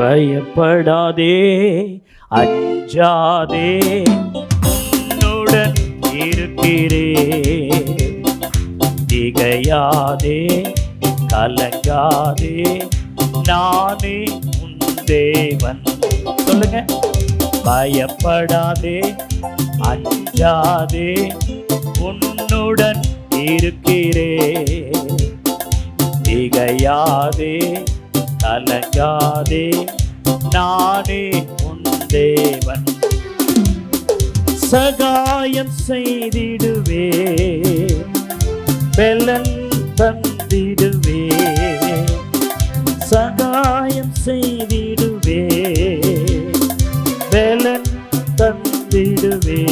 பயப்படாதே, அஞ்சாதே, உன்னுடன் இருக்கிறேன். திகையாதே, கலங்காதே, நானே உன் தேவன். சொல்லுங்க. பயப்படாதே, அஞ்சாதே, உன்னுடன் இருக்கிறேன். திகையாதே, கலங்காதே, நானே உன் தேவன். சகாயம் செய்திடுவே, பெலன் தந்திடுவே. சகாயம் செய்திடுவே, பெலன் தந்திடுவே.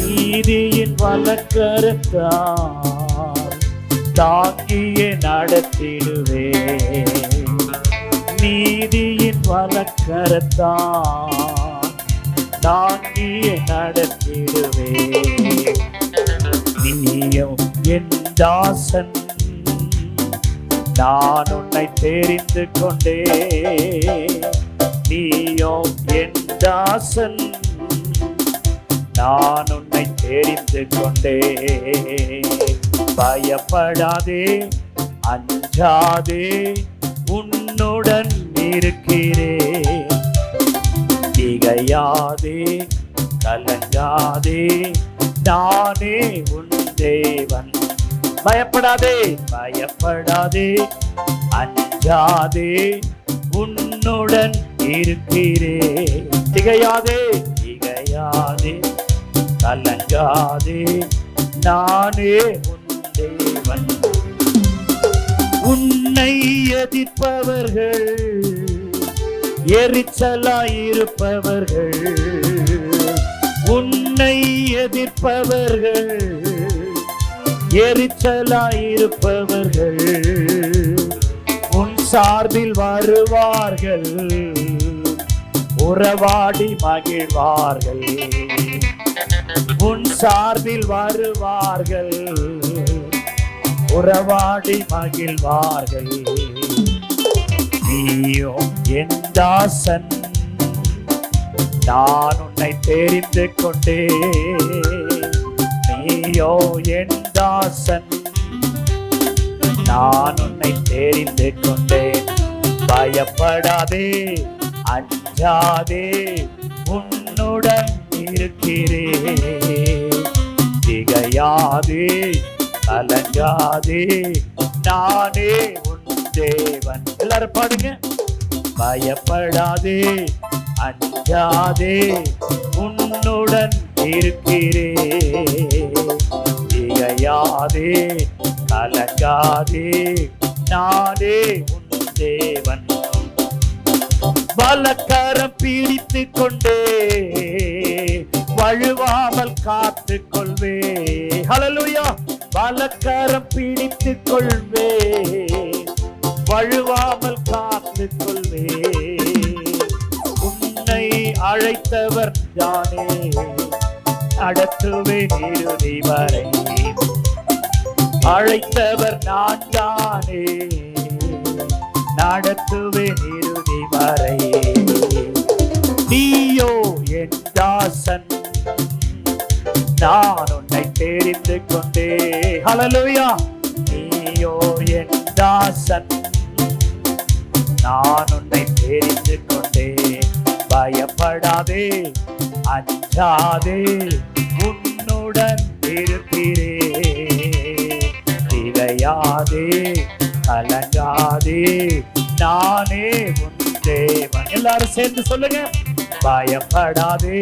நீதியின் வலக்கரத்தால் தாங்கியே நடத்திடுவே. நீதியின் வலக்கரத்தால் தாங்கியே நடத்திடுவே. நீயும் என் தாசன், நான் உன்னை தெரிந்து கொண்டே. நீயோ என் தாசன், நான் உன்னை தெரிந்து கொண்டே. பயப்படாதே, அஞ்சாதே, உன்னுடன் இருக்கிறேன். திகையாதே, கலங்காதே, நானே உன் தேவன். பயப்படாதே, பயப்படாதே, அஞ்சாதே, உன்னுடன் இருக்கிறேன். திகையாதே, திகையாதே, கலங்காதே, நானே உன் தேவன். உன்னை எதிர்ப்பவர்கள், எரிச்சலாயிருப்பவர்கள், உன்னை எதிர்ப்பவர்கள், எரிச்சலாயிருப்பவர்கள், உன் சார்பில் வருவார்கள், உறவாடி மகிழ்வார்கள். உன் சார்பில் வருவார்கள், உறவாடி மகிழ்வார்கள். நீயோ என் தாசன், நான் உன்னை தெரிந்து கொண்டே. நீயோ என் தாசன், நான் உன்னை தெரிந்து கொண்டேன். பயப்படாதே, அஞ்சாதே, உன்னுடன் இருக்கிறேன். திகையாதே, கலங்காதே, நானே உன் தேவன். எல்லாரும் பாடுங்க. பயப்படாதே, அஞ்சாதே, உன்னுடன் இருக்கிறேன். திகையாதே, கலங்காதே, நானே உன் தேவன். பலக்கரம் பிடித்து கொண்டே, வழுவாமல் காத்து கொள்வே. ஹல்லேலூயா. பலக்கரம் பிடித்து கொள்வே, வழுவாமல் காத்து கொள்வே. உன்னை அழைத்தவர் தானே, நடத்துவேன் இறுதி வரை. அழைத்தவர் நான் தானே, நடத்துவேன் இறுதி வரை. நீயோ என் தாசன், நான் உன்னை தெரிந்து கொண்டே. ஹல்லேலூயா. நீயோ என் தாசன், நான் உன்னை தெரிந்து கொண்டே. பயப்படாதே, அஞ்சாதே, உன்னுடன் இருக்கிறேன். திகையாதே, கலங்காதே, நானே உன் தேவன். எல்லாரும் சேர்ந்து சொல்லுங்க. பயப்படாதே,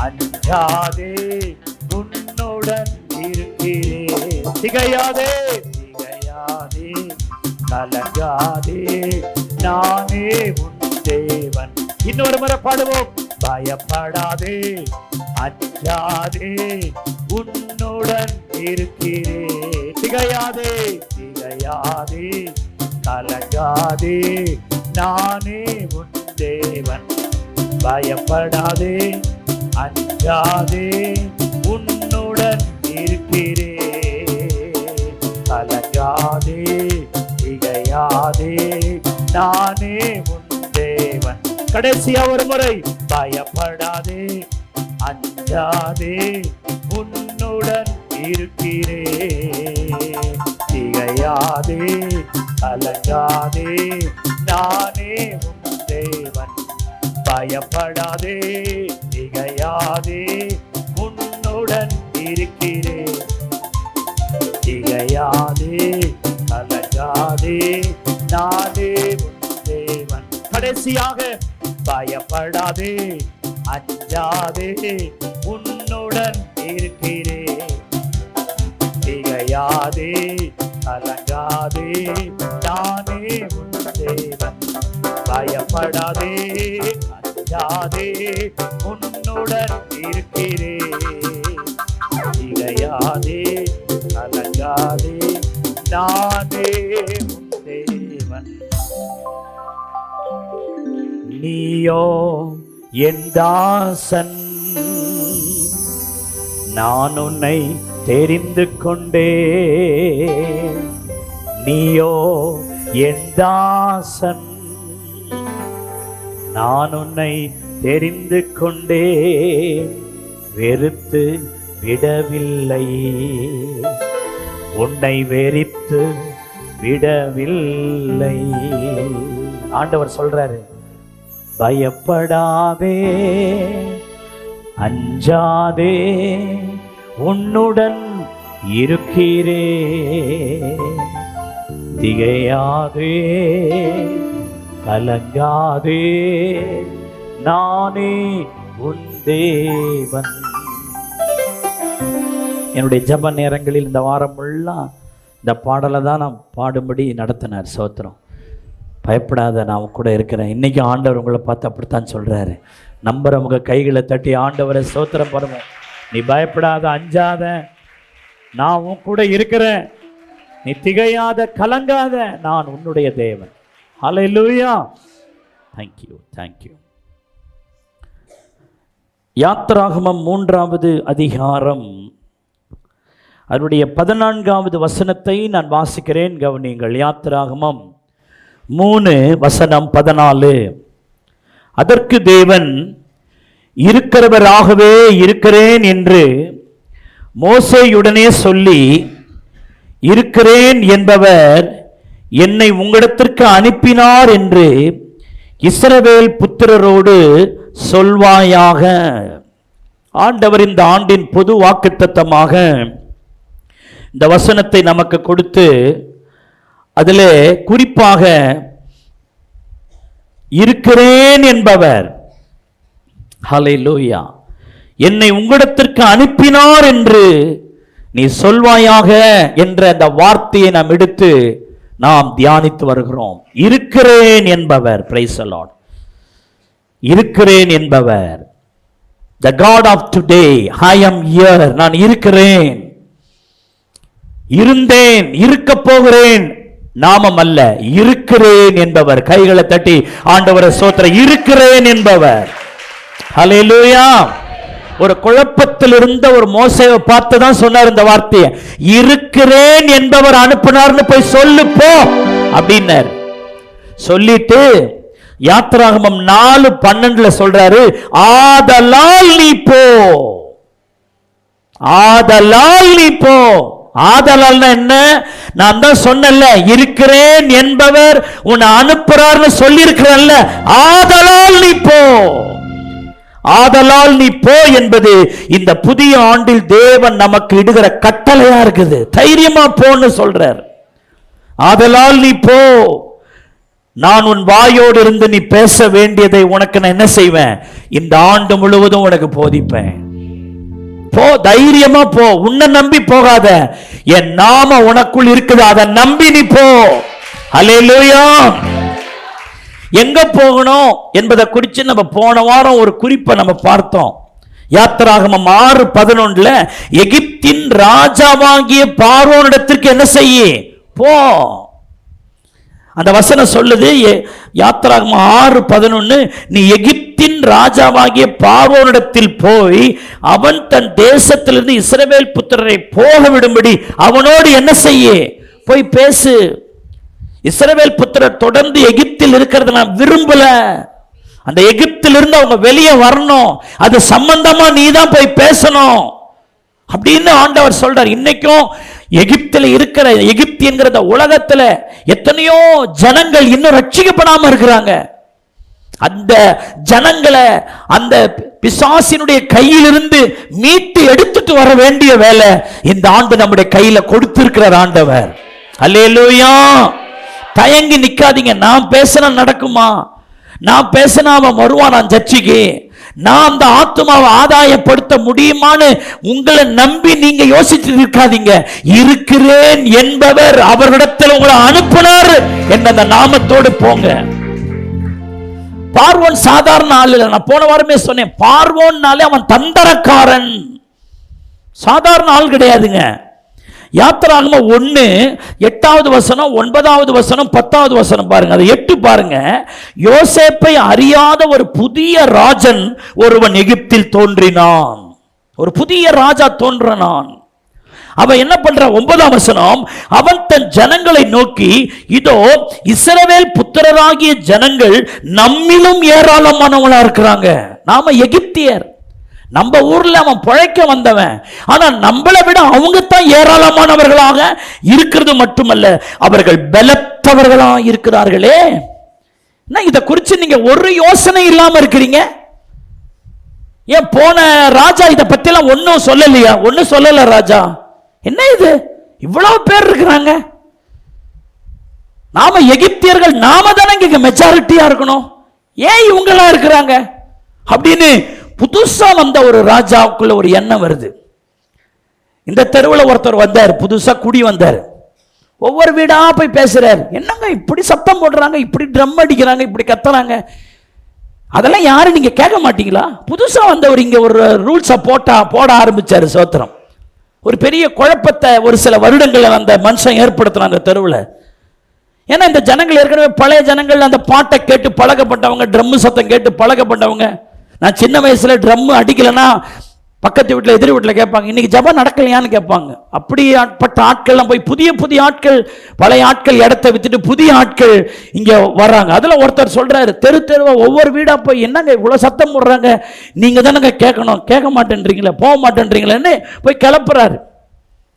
அஞ்சாதே, உன்னுடன் இருக்கிறேன். திகையாதே, திகையாதே, கலங்காதே, நானே உன் தேவன். இன்னொரு முறை பாடுவோம். பயப்படாதே, அஞ்சாதே, உன்னுடன் இருக்கிறேன். திகையாதே, திகையாதே, கலங்காதே, நானே உன் தேவன். பயப்படாதே, அஞ்சாதே, உன்னுடன் இருக்கிறேன். கலங்காதே, திகையாதே, நானே உன் தேவன். கடைசியா ஒரு முறை, பயப்படாதே அஞ்சாதே உன்னுடன் இருக்கிறேன், திகையாதே கலங்காதே நானே உன் தேவன். பயப்படாதே திகையாதே உன்னுடன் இருக்கிறேன், திகையாதே கலங்காதே நானே உன் தேவன். கடைசியாக, பயப்படாதே அஞ்சாதே உன்னுடன் இருக்கிறேன், திகையாதே கலங்காதே நானே உன் தேவன். பயப்படாதே அஞ்சாதே உன்னுடன் இருக்கிறேன், திகையாதே கலங்காதே நானே உன் தேவன். நீயோ என் தாசன், நான் உன்னை தெரிந்து கொண்டேன். நீயோ என் தாசன், நான் உன்னை தெரிந்து கொண்டேன். வெறுத்து விடவில்லை, உன்னை வெறுத்து விடவில்லை. ஆண்டவர் சொல்றாரு, பயப்படாதே அஞ்சாதே உன்னுடன் இருக்கிறேன், திகையாதே கலங்காதே நானே உன் தேவன். என்னுடைய ஜெப நேரங்களில் இந்த வாரம் எல்லாம் இந்த பாடலை தான் நான் பாடும்படி நடத்தினார். சோத்திரம். பயப்படாத, நான் கூட இருக்கிறேன். இன்னைக்கு ஆண்டவர் உங்களை பார்த்து அப்படித்தான் சொல்றாரு. நம்புறவங்க கைகளை தட்டி ஆண்டவரை சோத்திரம் பண்ணுவோம். நீ பயப்படாத, அஞ்சாத, நான் உன் கூட இருக்கிறேன். நீ திகையாத, கலங்காத, நான் உன்னுடைய தேவன். ஹல்லேலூயா. Thank you. யாத்திராகமம் 3வது அதிகாரம் அதனுடைய 14வது வசனத்தை நான் வாசிக்கிறேன், கவனியுங்கள். யாத்திராகமம் 3:14. அதற்கு தேவன், இருக்கிறவராகவே இருக்கிறேன் என்று மோசேயுடனே சொல்லி, இருக்கிறேன் என்பவர் என்னை உங்களிடத்திற்கு அனுப்பினார் என்று இஸ்ரவேல் புத்திரரோடு சொல்வாயாக. ஆண்டவர் இந்த ஆண்டின் பொது வாக்குத்தத்தமாக இந்த வசனத்தை நமக்கு கொடுத்து, அதிலே குறிப்பாக இருக்கிறேன் என்பவர், ஹல்லேலூயா, என்னை உங்களிடத்திற்கு அனுப்பினார் என்று நீ சொல்வாயாக என்ற அந்த வார்த்தையை நாம் எடுத்து நாம் தியானித்து வருகிறோம். இருக்கிறேன் என்பவர், பிரைஸ் தி லார்ட். இருக்கிறேன் என்பவர், the God of today, I am here, நான் இருக்கிறேன், இருந்தேன், இருக்க போகிறேன் நாமம் அல்ல, இருக்கிறேன் என்பவர். கைகளை தட்டி ஆண்டவரை ஸ்தோத்திரம். இருக்கிறேன் என்பவர். ஹல்லேலூயா. ஒரு குழப்பத்தில் இருந்த ஒரு மோசேவை பார்த்து தான் சொன்னார் இந்த வார்த்தையை. இருக்கிறேன் என்பவர் அனுப்பினார்னு போய் சொல்லு போ அப்படின்னார். சொல்லிட்டு யாத்திராகமம் 4:12 சொல்றாரு, ஆதலால் நீ போ, ஆதலால் நீ போ. ஆதலால் என்ன? நான் தான் சொன்னேன்ல, இருக்கிறேன் என்பவர் உன்னை அனுப்புறார்னு சொல்லி இருக்கிறேன்ல, ஆதலால் நீ போ. ஆதலால் நீ போ என்பது இந்த புதிய ஆண்டில் தேவன் நமக்கு இடுகிற கட்டளையா இருக்குது. தைரியமா போன்னு சொல்றார். ஆதலால் நீ போ, நான் உன் வாயோடு இருந்து நீ பேச வேண்டியதை உனக்கு நான் என்ன செய்வேன், இந்த ஆண்டு முழுவதும் உனக்கு போதிப்பேன். போ, தைரியமா போ. உன்னை நம்பி போகாத, என் நாம உனக்குள் இருக்குது, அதை நம்பி நீ போ. ஹல்லேலூயா. எங்க போகணும் என்பதை குறித்து நம்ம போன வாரம் ஒரு குறிப்பை நம்ம பார்த்தோம். யாத்திராகமம் 6:11 எகிப்தின் ராஜாவாகிய பார்வோனிடத்திற்கு என்ன செய்ய போ. அந்த வசனம் சொல்லுது, யாத்திராகமம் 6:11, நீ எகிப்தின் ராஜாவாகிய பார்வோனிடத்தில் போய் அவன் தன் தேசத்திலிருந்து இஸ்ரவேல் புத்திரரை போக விடும்படி அவனோடு என்ன செய்ய போய் பேசு. இஸ்ரவேல் புத்திரர் தொடர்ந்து எகிப்தில் இருக்கிறத நான் விரும்பல. அந்த எகிப்தில் இருந்து அவங்க வெளியே வரணும், அது சம்பந்தமா நீ தான் போய் பேசணும் அப்படின்னு ஆண்டவர் சொல்றார். இன்னைக்கும் எகிப்தில் இருக்கிற எகிப்து என்கிற உலகத்துல எத்தனையோ ஜனங்கள் இன்னும் ரட்சிக்கப்படாம இருக்கிறாங்க. அந்த ஜனங்களை அந்த பிசாசினுடைய கையிலிருந்து மீட்டு எடுத்துட்டு வர வேண்டிய வேலை இந்த ஆண்டு நம்முடைய கையில கொடுத்திருக்கிறார் ஆண்டவர். அல்லேலூயா. தயங்கி நிக்காதீங்க. நான் பேசினா நடக்குமா, நான் பேசினா அவன் வருவான் நான் சர்ச்சைக்கு, நான் அந்த ஆத்துமாவை ஆதாயப்படுத்த முடியுமான்னு உங்களை நம்பி நீங்க யோசிச்சு இருக்காதீங்க. இருக்கிறேன் என்பவர் அவரிடத்தில் உங்களை அனுப்பினார் என்ற அந்த நாமத்தோடு போங்க. பார்வோன் சாதாரண ஆள் இல்லை. நான் போன வாரமே சொன்னேன், பார்வோன்னாலே அவன் தந்திரக்காரன், சாதாரண ஆள் கிடையாதுங்க. யாத்திராகமம் 1:8 9 10 பாருங்க. அது 8 பாருங்க. யோசேப்பை அறியாத ஒரு புதிய ராஜன் ஒருவன் எகிப்தில் தோன்றினான். ஒரு புதிய ராஜா தோன்றினான். அவன் என்ன பண்ற? 9 அவன் தன் ஜனங்களை நோக்கி, இதோ இஸ்ரவேல் புத்திரராகிய ஜனங்கள் நம்மிலும் ஏராளமானவங்களா இருக்கிறாங்க. நாம எகிப்தியர், நம்ம ஊர்ல அவன் பிழைக்க வந்தவன், ஆனா நம்மளை விட அவங்க தான் ஏராளமானவர்களாக இருக்கிறது மட்டுமல்ல, அவர்கள் பலத்தவர்களா இருக்கிறார்களே. இதை குறித்து நீங்க ஒரு யோசனை இல்லாம இருக்கிறீங்க. ஏன் போன ராஜா இதை பத்தி எல்லாம் ஒன்னும் சொல்லலையா? ஒன்னும் சொல்லல ராஜா. என்ன இது, இவ்வளவு பேர் இருக்கிறாங்க, நாம எகிப்தியர்கள் நாம தானே இங்க மெஜாரிட்டியா இருக்கணும், ஏன் இவங்களா இருக்கிறாங்க அப்படின்னு புதுசா வந்த ஒரு ராஜாவுக்குள்ள ஒரு எண்ணம் வருது. இந்த தெருவில் ஒருத்தர் வந்தார், புதுசா குடி வந்தார். ஒவ்வொரு வீடா போய் பேசுறாரு. என்னங்க இப்படி சத்தம் போடுறாங்க, இப்படி ட்ரம் அடிக்கிறாங்க, இப்படி கத்துறாங்க, அதெல்லாம் யாரும் நீங்க கேட்க மாட்டீங்களா? புதுசா வந்தவர் இங்க ஒரு ரூல்ஸை போட ஆரம்பிச்சாரு. சோத்திரம். ஒரு பெரிய குழப்பத்தை ஒரு சில வருடங்கள் அந்த மனுஷன் ஏற்படுத்தினாங்க அந்த தெருவில். ஏன்னா இந்த ஜனங்கள் ஏற்கனவே பழைய ஜனங்கள், அந்த பாட்டை கேட்டு பழக்கப்பட்டவங்க, ட்ரம் சத்தம் கேட்டு பழக்கப்பட்டவங்க. நான் சின்ன வயசுல ட்ரம் அடிக்கலைன்னா பக்கத்து வீட்டில் எதிர் வீட்டில் கேட்பாங்க, இன்னைக்கு ஜபம் நடக்கலையான்னு கேட்பாங்க. அப்படிப்பட்ட ஆட்கள்லாம் போய் புதிய ஆட்கள், பழைய ஆட்கள் இடத்த வித்துட்டு புதிய ஆட்கள் இங்கே வர்றாங்க. அதில் ஒருத்தர் சொல்றாரு, தெருவா ஒவ்வொரு வீடா போய், என்னங்க இவ்வளோ சத்தம் போடுறாங்க, நீங்க தானங்க கேட்கணும், கேட்க மாட்டேன்றீங்களே, போக மாட்டேன்றீங்களேன்னு போய் கிளப்புறாரு.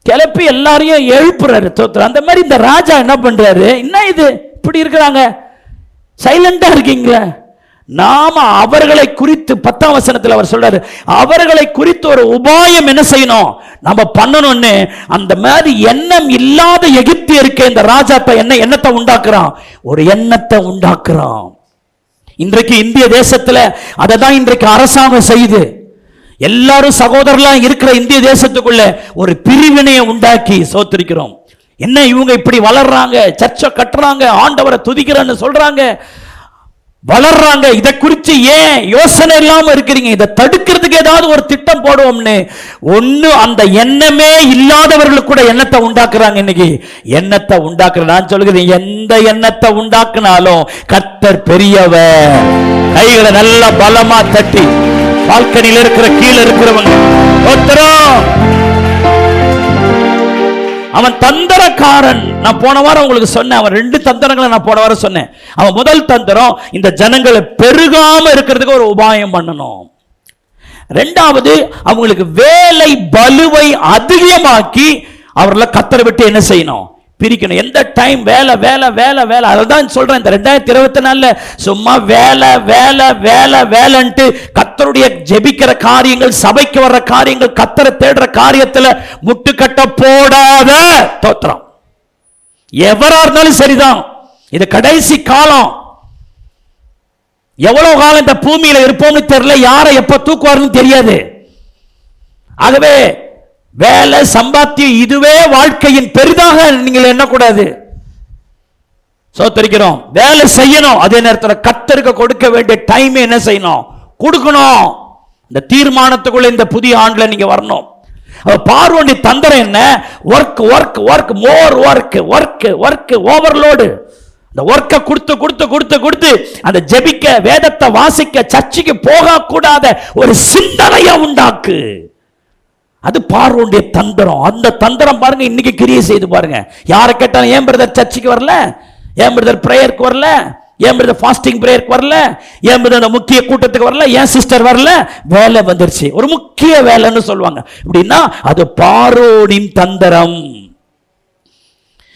கிளப்பி எல்லாரையும் எழுப்புறாரு. அந்த மாதிரி இந்த ராஜா என்ன பண்றாரு, என்ன இது இப்படி இருக்கிறாங்க, சைலண்டா இருக்கீங்களா? நாம அவர்களை குறித்து 10 அவர் சொல்றாரு, அவர்களை குறித்து ஒரு உபாயம் என்ன செய்யணும், நம்ம பண்ணணும்னு. அந்த மாதிரி எண்ணம் இல்லாத எகிப்தியருக்கு இந்த ராஜா எண்ணத்தை உண்டாக்குறான், ஒரு எண்ணத்தை உண்டாக்குறான். இன்றைக்கு இந்திய தேசத்துல அதை தான் இன்றைக்கு அரசாங்கம் செய்யுது. எல்லாரும் சகோதரர்களா இருக்கிற இந்திய தேசத்துக்குள்ள ஒரு பிரிவினையை உண்டாக்கி சோத்திருக்கிறோம். என்ன இவங்க இப்படி வளர்றாங்க, சர்ச்சை கட்டுறாங்க, ஆண்டவரை துதிக்கிறன்னு சொல்றாங்க, வளர்றாங்க. இதை குறித்து ஏன் யோசனை இல்லாம இருக்கிறீங்க? இதை தடுக்கிறதுக்கு ஏதாவது ஒரு திட்டம் போடுவோம்னு ஒண்ணு அந்த எண்ணமே இல்லாதவர்களுக்கு கூட எண்ணத்தை உண்டாக்குறாங்க. இன்னைக்கு எண்ணத்தை உண்டாக்குற, நான் சொல்கிறேன், எந்த எண்ணத்தை உண்டாக்குனாலும் கர்த்தர் பெரியவர். கைகளை நல்லா பலமா தட்டி, பால்கனியில் இருக்கிற கீழே இருக்கிறவங்க அவன் தந்திரக்காரன். நான் போன வாரம் உங்களுக்கு சொன்னேன், அவன் 2 தந்திரங்களை நான் போன வாரம் சொன்னேன். அவன் முதல் தந்திரம், இந்த ஜனங்களை பெருகாம இருக்கிறதுக்கு ஒரு உபாயம் பண்ணணும். 2வது, அவங்களுக்கு வேலை பலுவை அதிகமாக்கி அவர்களை கத்தரை விட்டு என்ன செய்யணும், பிரிக்கணும். எந்த டைம் வேலை வேலை வேலை வேலை. அதான் சொல்றேன், இந்த 2024 சும்மா வேலை வேலை வேலை வேலைன்ட்டு கத்தருடைய ஜெபிக்கிற காரியங்கள், சபைக்கு வர்ற காரியங்கள், கத்தரை தேடுற காரியத்துல முட்டுக்கட்ட போடாத. தோத்திரம். எவரா இருந்தாலும் சரிதான், இது கடைசி காலம். எவ்வளவு காலம் இந்த பூமியில இருப்போம்னு தெரியல, யாரை எப்ப தூக்குவாருன்னு தெரியாது. ஆகவே வேலை சம்பாத்தியம் இதுவே வாழ்க்கையின் பெரிதாக நீங்கள் எண்ணக்கூடாது. சோத்தரிக்கிறோம், வேலை செய்யணும், அதே நேரத்தில் கர்த்தருக்கு கொடுக்க வேண்டிய டைம் என்ன செய்யணும், கொடுக்கணும். இந்த தீர்மானத்துக்குள்ள இந்த புதிய ஆண்டுல நீங்க வரணும். பார்வோனி தந்திரம் என்ன, work work work, more work work work, overload. இந்த ஒர்க்கை கொடுத்து கொடுத்து கொடுத்து கொடுத்து அந்த ஜெபிக்க, வேதத்தை வாசிக்க, சர்ச்சுக்கு போக கூடாத ஒரு சிந்தனையை உண்டாக்கு. அது பார்வோனுடைய தந்திரம். அந்த தந்திரம் பாருங்க இன்னைக்கு கிரியை செய்து பாருங்க. யாரை கேட்டாலும், ஏன் பிரதர் சர்ச்சுக்கு வரல, ஏன் பிரதர் பிரேயருக்கு வரல, ஏன் பிரதர் ஃபாஸ்டிங் பிரேயருக்கு வரல, ஏன் பிரதர் அந்த முக்கிய கூட்டத்துக்கு வரல, ஏன் சிஸ்டர் வரல? வேலை வந்துருச்சு, ஒரு முக்கிய வேலைன்னு சொல்லுவாங்க. இப்படின்னா அது பார்வோனின் தந்திரம்.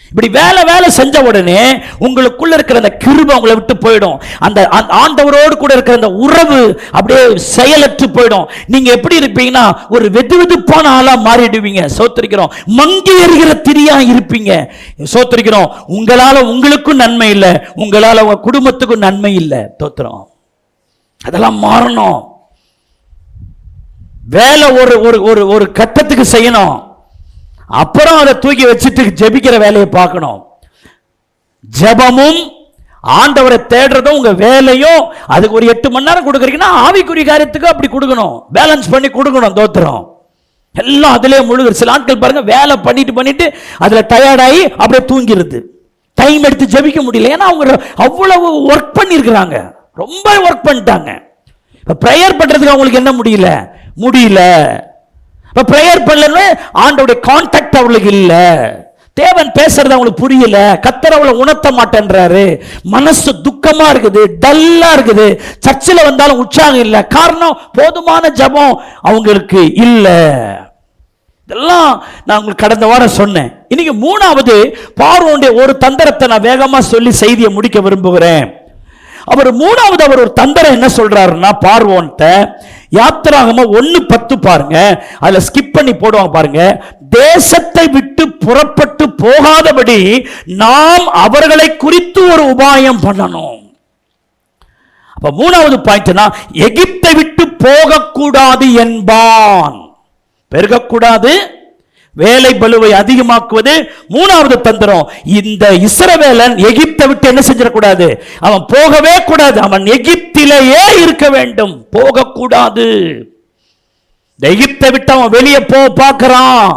இப்படி வேலை செஞ்ச உடனே உங்களுக்குள்ள இருக்கிற அந்த கிருபை உங்களை விட்டு போயிடும். அந்த ஆண்டவரோடு கூட இருக்கிற அந்த உறவு அப்படியே செயலற்று போயிடும். நீங்க எப்படி இருப்பீங்கன்னா ஒரு வெதுவெதுப்பான ஆளா மாறிடுவீங்க. சோத்திரிக்கிறோம். மங்கி எறிகிற திரியா இருப்பீங்க. சோத்திரிக்கிறோம். உங்களால உங்களுக்கும் நன்மை இல்லை, உங்களால உங்க குடும்பத்துக்கும் நன்மை இல்லை. தோத்திரம். அதெல்லாம் மாறணும். வேலை ஒரு கட்டத்துக்கு செய்யணும், அப்புறம் அதை தூக்கி வச்சுட்டு ஜெபிக்கிற வேலையை பார்க்கணும். ஜெபமும் ஆண்டவரை தேடுறதும் உங்க வேலையும். அதுக்கு ஒரு 8 மணி நேரம் கொடுக்குறீங்கன்னா ஆவிக்குரிய காரியத்துக்கு அப்படி கொடுக்கணும், பேலன்ஸ் பண்ணி கொடுக்கணும். தோத்திரம். எல்லாம் அதிலே முழுகு. சில ஆட்கள் பாருங்க, வேலை பண்ணிட்டு அதுல டயர்டாகி அப்படியே தூங்கிடுது. டைம் எடுத்து ஜெபிக்க முடியல, ஏன்னா அவங்க அவ்வளவு ஒர்க் பண்ணிருக்கிறாங்க, ரொம்ப ஒர்க் பண்ணிட்டாங்க. இப்ப பிரேயர் பண்றதுக்கு அவங்களுக்கு என்ன முடியல. பிரேயர் பண்ணல, ஆண்டவருடைய கான்டாக்ட் அவளுக்கு இல்ல, தேவன் பேசுறது அவங்களுக்கு புரியல, கர்த்தர் அவளை உணர்த்த மாட்டேன்றாரு, மனசு துக்கமா இருக்குது, டல்லா இருக்குது, சர்ச்சில் வந்தாலும் உற்சாகம் இல்ல. காரணம் போதுமான ஜெபம் அவங்களுக்கு இல்ல. இதெல்லாம் நான் உங்களுக்கு கடந்த வாரம் சொன்னேன். இன்னைக்கு மூணாவது பார்வோனுடைய ஒரு தந்திரத்தை நான் வேகமா சொல்லி செய்தியை முடிக்க விரும்புகிறேன். அவர் மூணாவது அவர் ஒரு தந்திரம் என்ன சொல்றாருன்னா, பார்வோன்ட்ட யாத்திராகமம் 1:10 பாருங்க, அதுல ஸ்கிப் பண்ணி போடுவாங்க பாருங்க. தேசத்தை விட்டு புறப்பட்டு போகாதபடி நாம் அவர்களை குறித்து ஒரு உபாயம் பண்ணணும். அப்ப மூணாவது பாயிண்ட்னா, எகிப்தை விட்டு போகக்கூடாது என்பான். பெருகக்கூடாது, வேலை பளுவை அதிகமாக்குவது மூணாவது தந்திரம். இந்த இஸ்ரவேலன் எகிப்தை விட்டு என்ன செஞ்சிடக்கூடாது, அவன் போகவே கூடாது, அவன் எகிப்திலேயே இருக்க வேண்டும், போகக்கூடாது. எகிப்தை விட்டு அவன் வெளியே பார்க்கிறான்.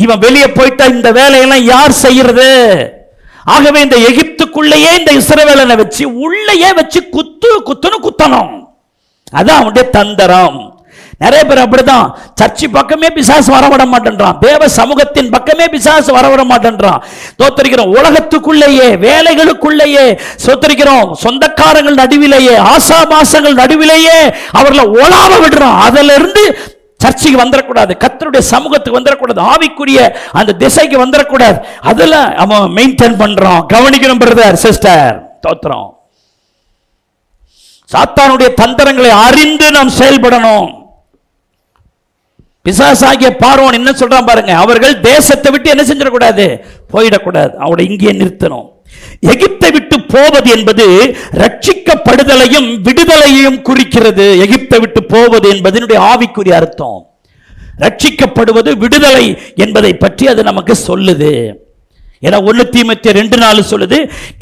இவன் வெளியே போயிட்டா இந்த வேலையெல்லாம் யார் செய்யறது? ஆகவே இந்த எகிப்துக்குள்ளேயே இந்த இஸ்ரவேலனை வச்சு உள்ளேயே வச்சு குத்துன்னு குத்தணும். அதான் அவனுடைய தந்திரம். நிறைய பேர் அப்படிதான், சர்ச்சி பக்கமே பிசாசு வரவிட மாட்டேன்றான், தேவ சமூகத்தின் பக்கமே பிசாசு வரவிட மாட்டேன்றான். தோத்தரிக்கிறோம். உலகத்துக்குள்ளேயே, வேலைகளுக்குள்ளேயே சோத்தரிக்கிறோம், சொந்தக்காரங்கள் நடுவிலேயே, ஆசாபாசங்கள் நடுவிலேயே அவர்களை ஒளாவ விடுறான். அதுல இருந்து சர்ச்சைக்கு வந்துடக்கூடாது, கர்த்தருடைய சமூகத்துக்கு வந்துடக்கூடாது, ஆவிக்குரிய அந்த திசைக்கு வந்துடக்கூடாது. அதுல அவன் மெயின்டைன் பண்றான். கவனிக்கணும் பிரதர் சிஸ்டர். தோத்திரம். சாத்தானுடைய தந்திரங்களை அறிந்து நாம் செயல்படணும். பிசாசாகிய பார்வோன் என்ன சொல்றான் பாருங்க, அவர்கள் தேசத்தை விட்டு என்ன செஞ்சிடக்கூடாது, போயிடக்கூடாது, அவனை இங்கே நிறுத்தணும். எகிப்தை விட்டு போவது என்பது ரட்சிக்கப்படுதலையும் விடுதலையையும் குறிக்கிறது. எகிப்தை விட்டு போவது என்பதனுடைய ஆவிக்குரிய அர்த்தம். ரட்சிக்கப்படுவது விடுதலை என்பதை பற்றி அது நமக்கு சொல்லுது. ஏன்னா 1 தீமோத்தேயு 2:4 சொல்லுது,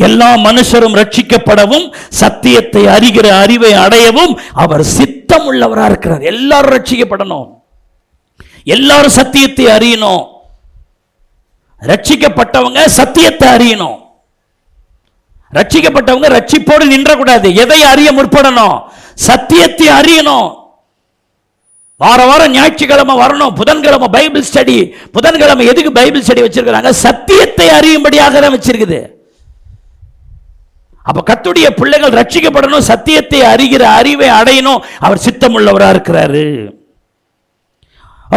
எல்லா மனுஷரும் ரட்சிக்கப்படவும் சத்தியத்தை அறிகிற அறிவை அடையவும் அவர் சித்தம் உள்ளவராக இருக்கிறார். எல்லாரும் ரட்சிக்கப்படணும், எல்லாரும் சத்தியத்தை அறியணும். ரட்சிக்கப்பட்டவங்க சத்தியத்தை அறியணும். ரட்சிக்கப்பட்டவங்க ரட்சிப்போடு நின்றக்கூடாது, எதை அறிய முற்படணும், சத்தியத்தை அறியணும். வாரம் ஞாயிற்றுக்கிழமை வரணும், புதன்கிழமை பைபிள் ஸ்டடி. புதன்கிழமை எதுக்கு பைபிள் ஸ்டடி வச்சிருக்கிறாங்க? சத்தியத்தை அறியும்படியாக தான் வச்சிருக்குது. அப்ப கர்த்தருடைய பிள்ளைகள் ரட்சிக்கப்படணும், சத்தியத்தை அறிகிற அறிவை அடையணும், அவர் சித்தமுள்ளவராக இருக்கிறாரு.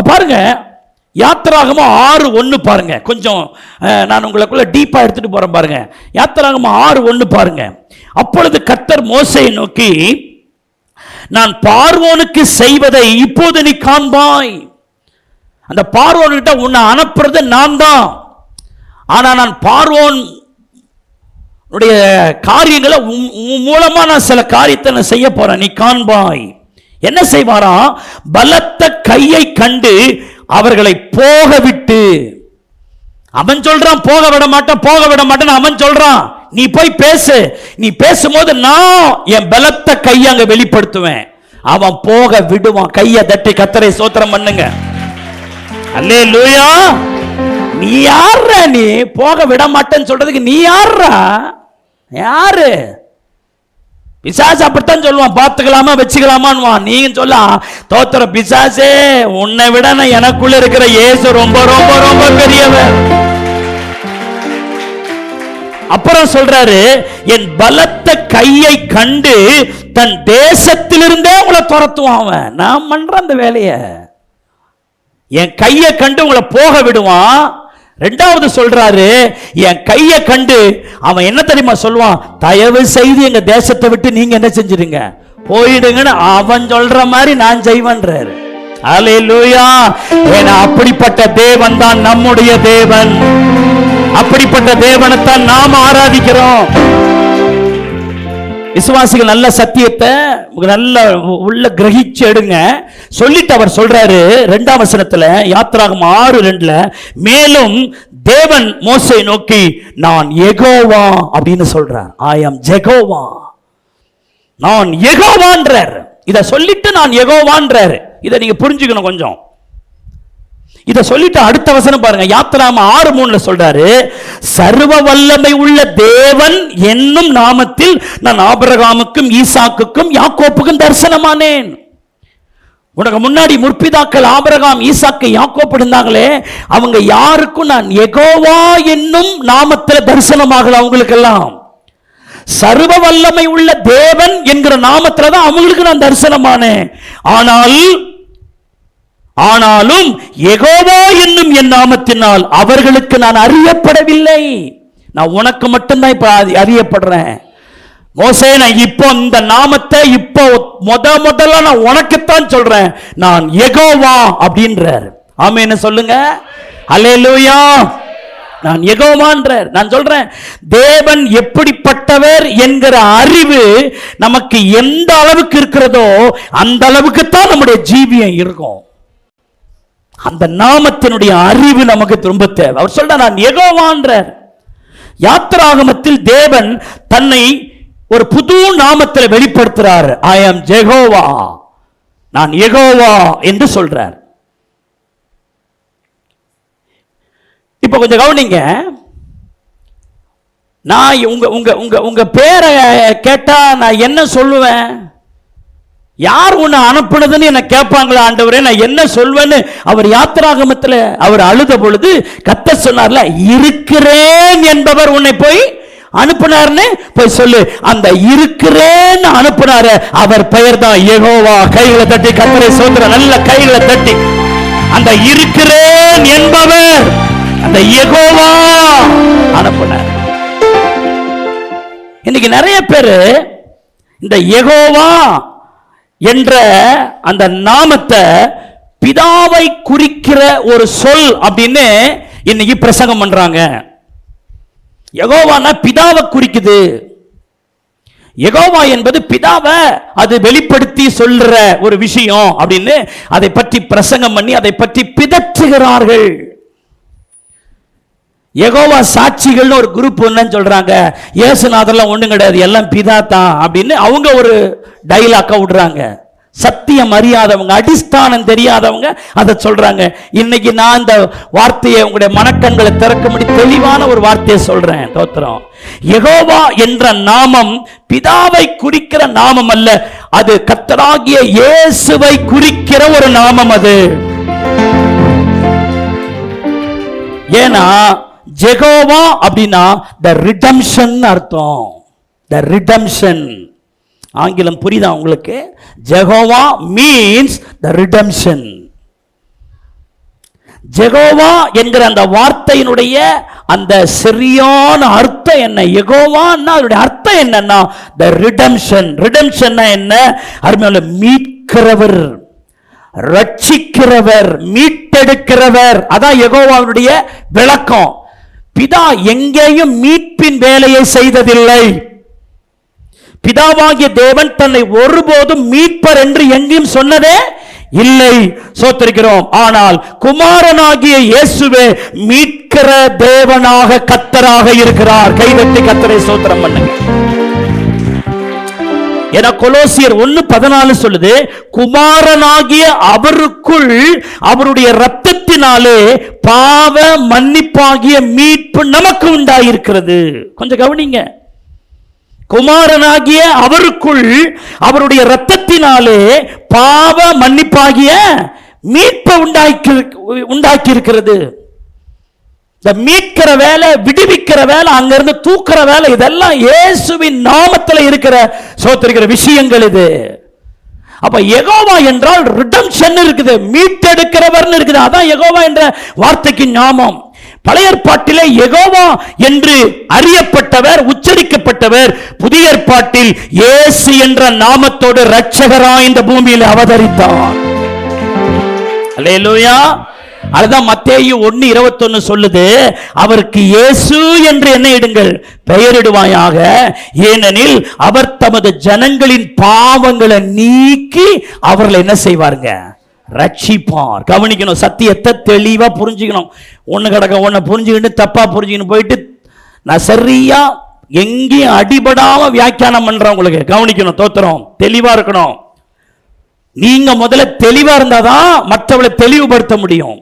பாருங்க, யாத்திராகமம் 6:1 பாருங்க. கொஞ்சம் நான் உங்களுக்குள்ள டீப்பா எடுத்துட்டு போறேன் பாருங்க. யாத்திராகமம் 6:1 பாருங்க. அப்பொழுது கர்த்தர் மோசேயை நோக்கி, நான் பார்வோனுக்கு செய்வதை இப்போது நீ காண்பாய். அந்த பார்வோன்கிட்ட உன்னை அனுப்புறது நான் தான், ஆனா நான் பார்வோன் காரியங்களை மூலமா நான் சில காரியத்தை நான் செய்ய போறேன், நீ காண்பாய். என்ன செய்வாராம்? பலத்த கையை கண்டு அவர்களை போக விட்டு, அவன் சொல்றான் போக விட மாட்டேன், அவன் சொல்றான் நீ போய் பேசு, நீ பேசும்போது நான் என் பலத்த கையை அங்க வெளிப்படுத்துவேன், அவன் போக விடுவான். கையை தட்டி கர்த்தரை ஸ்தோத்திரம் பண்ணுங்க. அல்லேலூயா. நீ யாரா? நீ போக விட மாட்டேன்னு சொல்றதுக்கு நீ யாரா? யாரு? பிசாசு அப்படித்தான் சொல்லுவான், பார்த்துக்கலாமா வச்சுக்கலாமான்னு. நீங்க சொல்ல தோத்திர பிசாசே, உன்னை விட நான் எனக்குள்ள இருக்கிற இயேசு ரொம்ப ரொம்ப ரொம்ப பெரியவர். அப்புறம் சொல்றாரு, என் பலத்த கையை கண்டு தன் தேசத்திலிருந்தே உங்களை துரத்துவான். நான் பண்ற அந்த வேலைய, என் கையை கண்டு உங்களை போக விடுவான். ரெண்டாவது சொல்றாரு, என் கையை கண்டு அவன் என்ன தெரியுமா சொல்லுவான், தயவு செய்து எங்க தேசத்தை விட்டு நீங்க என்ன செஞ்சிருங்க, போயிடுங்கன்னு அவன் சொல்ற மாதிரி நான் செய்வேன்றாரு. அல்லேலூயா. ஏன்னா அப்படிப்பட்ட தேவன் தான் நம்முடைய தேவன். அப்படிப்பட்ட தேவனைத்தான் நாம் ஆராதிக்கிறோம். விசுவாசிகள் நல்ல சத்தியத்தை நல்ல உள்ள கிரகிச்சு எடுங்க. சொல்லிட்டு அவர் சொல்றாரு 2ஆம் வசனத்துல, யாத்திராகமம் 6:2, மேலும் தேவன் மோசேயை நோக்கி நான் யெகோவா அப்படின்னு சொல்றார். ஐ அம் ஜெகோவா, நான் யெகோவான்றார். இத சொல்லிட்டு நான் யெகோவான்றார். இதை நீங்க புரிஞ்சுக்கணும் கொஞ்சம். இத சொல்லிட்டு அடுத்த வசனம் பாருங்க, யாத்திராகமம் 6:3 சொல்றாரு, சர்வ வல்லமை உள்ள தேவன் என்னும் நாமத்தில் நான் ஆபிரகாமுக்கும் ஈசாக்குக்கும் யாக்கோப்புக்கும் தரிசனமானேன். உனக்கு முன்னாடி முற்பிதாக்கள் ஆபிரகாம், ஈசாக்கு, யாக்கோப்பு இருந்தாங்களே, அவங்க யாருக்கும் நான் யெகோவா என்னும் நாமத்தில் தரிசனமாகல. அவங்களுக்கெல்லாம் சர்வ வல்லமை உள்ள தேவன் என்கிற நாமத்தில் தான் அவங்களுக்கு நான் தரிசனமானேன். ஆனாலும் யெகோவா என்னும் என் நாமத்தினால் அவர்களுக்கு நான் அறியப்படவில்லை. நான் உனக்கு மட்டும்தான் இப்ப அறியப்படுறேன். மோசே, நான் இப்போ இந்த நாமத்தை இப்போ முதல்ல நான் உனக்குத்தான் சொல்றேன், நான் யெகோவா அப்படின்றார். ஆமென் சொல்லுங்க. அல்லேலூயா. நான் யெகோவான்றார். நான் சொல்றேன், தேவன் எப்படிப்பட்டவர் என்கிற அறிவு நமக்கு எந்த அளவுக்கு இருக்கிறதோ அந்த அளவுக்கு தான் நம்முடைய ஜீவியம் இருக்கும். அந்த நாமத்தினுடைய அறிவு நமக்கு ரொம்ப தேவை. அவர் சொல்றார், நான் யெகோவான்றார். யாத்திராகமத்தில் தேவன் தன்னை ஒரு புது நாமத்தில் வெளிப்படுத்துறார். ஐ அம் ஜெகோவா, நான் யெகோவா என்று சொல்றார். இப்ப கொஞ்சம் கவனிங்க. நான் உங்க பேரை கேட்டா நான் என்ன சொல்லுவேன்? யார் உன்னை அனுப்புனதுன்னு என்ன கேட்பாங்களா? ஆண்டவரே நான் என்ன சொல்வேன்னு அவர் யாத்திராகமத்தில் அவர் அழுத பொழுது கர்த்தர் சொன்னார்ல, இருக்கிறேன் என்பவர் உன்னை போய் அனுப்புனார்னு போய் சொல்லு. அந்த இருக்கிறேன் அனுப்புனாரு அவர் பெயர் தான் யெகோவா. கைகளை தட்டி கர்த்தரை சோதர, நல்ல கைகளை தட்டி. அந்த இருக்கிறேன் என்பவர் அந்த யெகோவா அனுப்புனார். இன்னைக்கு நிறைய பேர் இந்த யெகோவா என்ற அந்த நாமத்தை பிதாவை குறிக்கிற ஒரு சொல் அப்படின்னு இன்னைக்கு பிரசங்கம் பண்றாங்க. யெகோவானா பிதாவை குறிக்குது. யெகோவா என்பது பிதாவை அது வெளிப்படுத்தி சொல்ற ஒரு விஷயம் அப்படின்னு அதை பற்றி பிரசங்கம் பண்ணி அதை பற்றி பிதற்றுகிறார்கள். யெகோவா சாட்சிகள்னு ஒரு குரூப் ஒன்னு சொல்றாங்க, இயேசுநாதர்லாம் ஒண்ணும் கிடையாது, எல்லாம் பிதா தான் அப்படின்னு அவங்க ஒரு டைலாக்க விடுறாங்க. சத்தியம் அறியாதவங்க, அடிஸ்தானம் தெரியாதவங்க அதை சொல்றாங்க. இன்னைக்கு நான் இந்த வார்த்தையை உங்களுடைய மனக்கண்களை திறக்கும்படி தெளிவான ஒரு வார்த்தையை சொல்றேன். தோத்திரம். யெகோவா என்ற நாமம் பிதாவை குறிக்கிற நாமம் அல்ல, அது கர்த்தராகிய இயேசுவை குறிக்கிற ஒரு நாமம். அது ஏன்னா ஜெகோவா அப்படின்னா த ரிடம்ஷன் அர்த்தம். த ரிடம்ஷன் ஆங்கிலம் புரியுதா உங்களுக்கு? ஜெகோவா மீன்ஸ் த ரிடம்ஷன். ஜெகோவா என்கிற அந்த வார்த்தையினுடைய அந்த சரியான அர்த்தம் என்ன? யெகோவான்னா அதனுடைய அர்த்தம் என்னன்னா த ரிடம்ஷன். ரிடம்ஷன் என்ன? அருமையான மீட்கிறவர், ரட்சிக்கிறவர், மீட்டெடுக்கிறவர். அதான் யெகோவாவுடைய விளக்கம். பிதா எங்கேயும் மீட்பின் வேலையை செய்ததில்லை. பிதாவாகிய தேவன் தன்னை ஒருபோதும் மீட்பர் என்று எங்கேயும் சொன்னதே இல்லை. சோத்திருக்கிறோம். ஆனால் குமாரனாகிய இயேசுவே மீட்கிற தேவனாக கர்த்தராக இருக்கிறார். கைதட்டி கர்த்தரை ஸ்தோத்திரம் பண்ணுங்க. என கொலோசியர் 1:14 சொல்லுது, குமாரனாகிய அவருக்குள் அவருடைய இரத்தத்தினாலே பாவ மன்னிப்பாகிய மீட்பு நமக்கு உண்டாயிருக்கிறது. கொஞ்சம் கவனிங்க. குமாரனாகிய அவருக்குள் அவருடைய இரத்தத்தினாலே பாவ மன்னிப்பாகிய மீட்பு உண்டாக்கி இருக்கிறது. இந்த மீட்கிற வேலை, விடுவிக்கிற வேலை, அங்கிருந்து தூக்குற வேலை, இதெல்லாம் இயேசுவின் நாமத்தில் இருக்கிற சோத்திருக்கிற விஷயங்கள் இது. அப்ப யெகோவா என்றால் ரிடம்ஷன் இருக்குது, மீட்டெடுக்கிறவர் இருக்குது. அதான் யெகோவா என்ற வார்த்தைக்கு ஞாபகம். பழைய ஏற்பாட்டிலே யெகோவா என்று அறியப்பட்டவர், உச்சரிக்கப்பட்டவர். புதிய ஏற்பாட்டில் இயேசு என்ற நாமத்தோடு இரட்சகராய் இந்த பூமியில் அவதரித்தார். அல்லேலூயா. அதுதான் மத்தேயு 1:21 சொல்லுது, அவருக்கு இயேசு என்று என்ன இடுங்கள், பெயரிடுவாயாக, ஏனெனில் அவர் தமது ஜனங்களின் பாவங்களை நீக்கி அவர்களை என்ன செய்வாருங்க, ரட்சிப்பார். கவனிக்கணும், சத்தியத்தை தெளிவா புரிஞ்சுக்கணும். ஒண்ணு கிடக்க ஒண்ணு புரிஞ்சுக்கிட்டு தப்பா புரிஞ்சுக்கிட்டு போயிட்டு நான் சரியா எங்கேயும் அடிபடாம வியாக்கியானம் பண்றேன். உங்களுக்கு கவனிக்கணும், தோத்திரம் தெளிவா இருக்கணும். நீங்க முதல்ல தெளிவா இருந்தாதான் மற்றவர்களை தெளிவுபடுத்த முடியும்.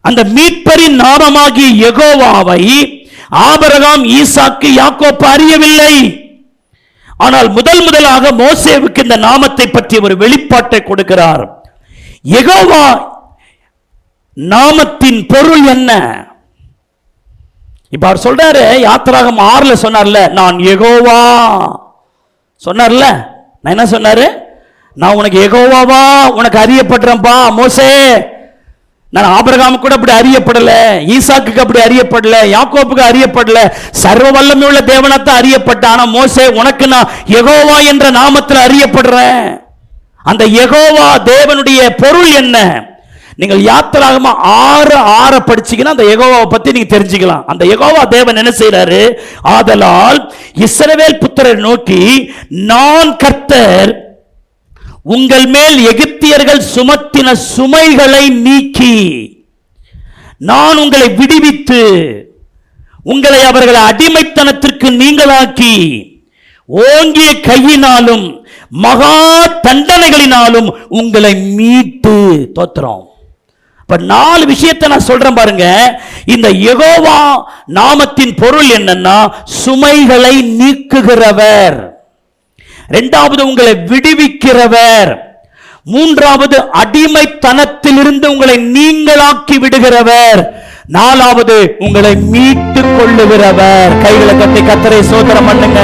அந்த மீட்பரின் நாமமாகிய யெகோவாவை ஆபிரகாம், ஈசாக்கு, யாக்கோப்பு அறியவில்லை. ஆனால் முதலாக மோசேவுக்கு இந்த நாமத்தை பற்றி ஒரு வெளிப்பாட்டை கொடுக்கிறார். யெகோவா நாமத்தின் பொருள் என்ன? இப்ப அவர் சொல்றாரு, யாத்திராகமம் 6 சொன்னார்ல, நான் யெகோவா சொன்னார்ல. நான் என்ன சொன்னாரு, நான் உனக்கு யெகோவாவா உனக்கு அறியப்படுறேன்பா மோசே. நான் ஆபிரகாம் கூட அப்படி அறியப்படல, ஈசாக்கு அப்படி அறியப்படல, யாக்கோப்புக்கு அறியப்படல, சர்வ வல்லமை உள்ள தேவனத்தான் அறியப்பட்ட. ஆனா மோசே, உனக்கு நான் யெகோவா என்ற நாமத்தில் அறியப்படுறேன். அந்த யெகோவா தேவனுடைய பொருள் என்ன? நீங்கள் யாத்திராகமம் 6:6 படிச்சீங்கன்னா அந்த யெகோவாவை பத்தி நீங்க தெரிஞ்சுக்கலாம். அந்த யெகோவா தேவன் என்ன செய்யறாரு, ஆதலால் இஸ்ரவேல் புத்திரரை நோக்கி, நான் கர்த்தர் உங்கள் மேல் எகிப்தியர்கள் சுமத்தின சுமைகளை நீக்கி நான் உங்களை விடுவித்து உங்களை அவர்கள் அடிமைத்தனத்திற்கு நீங்களாக்கி ஓங்கிய கையினாலும் மகா தண்டனைகளினாலும் உங்களை மீட்டு. தோத்திரம். இப்ப 4 விஷயத்தை நான் சொல்றேன் பாருங்க. இந்த யெகோவா நாமத்தின் பொருள் என்னன்னா, சுமைகளை நீக்குகிறவர். இரண்டாவது, உங்களை விடுவிக்கிறவர். மூன்றாவது, அடிமைத்தனத்திலிருந்து உங்களை நீங்களாக்கி விடுகிறவர். நாலாவது, உங்களை மீட்டுக் கொள்ளுகிறவர். கைகளை தட்டி கர்த்தரை ஸ்தோத்திரம் பண்ணுங்க.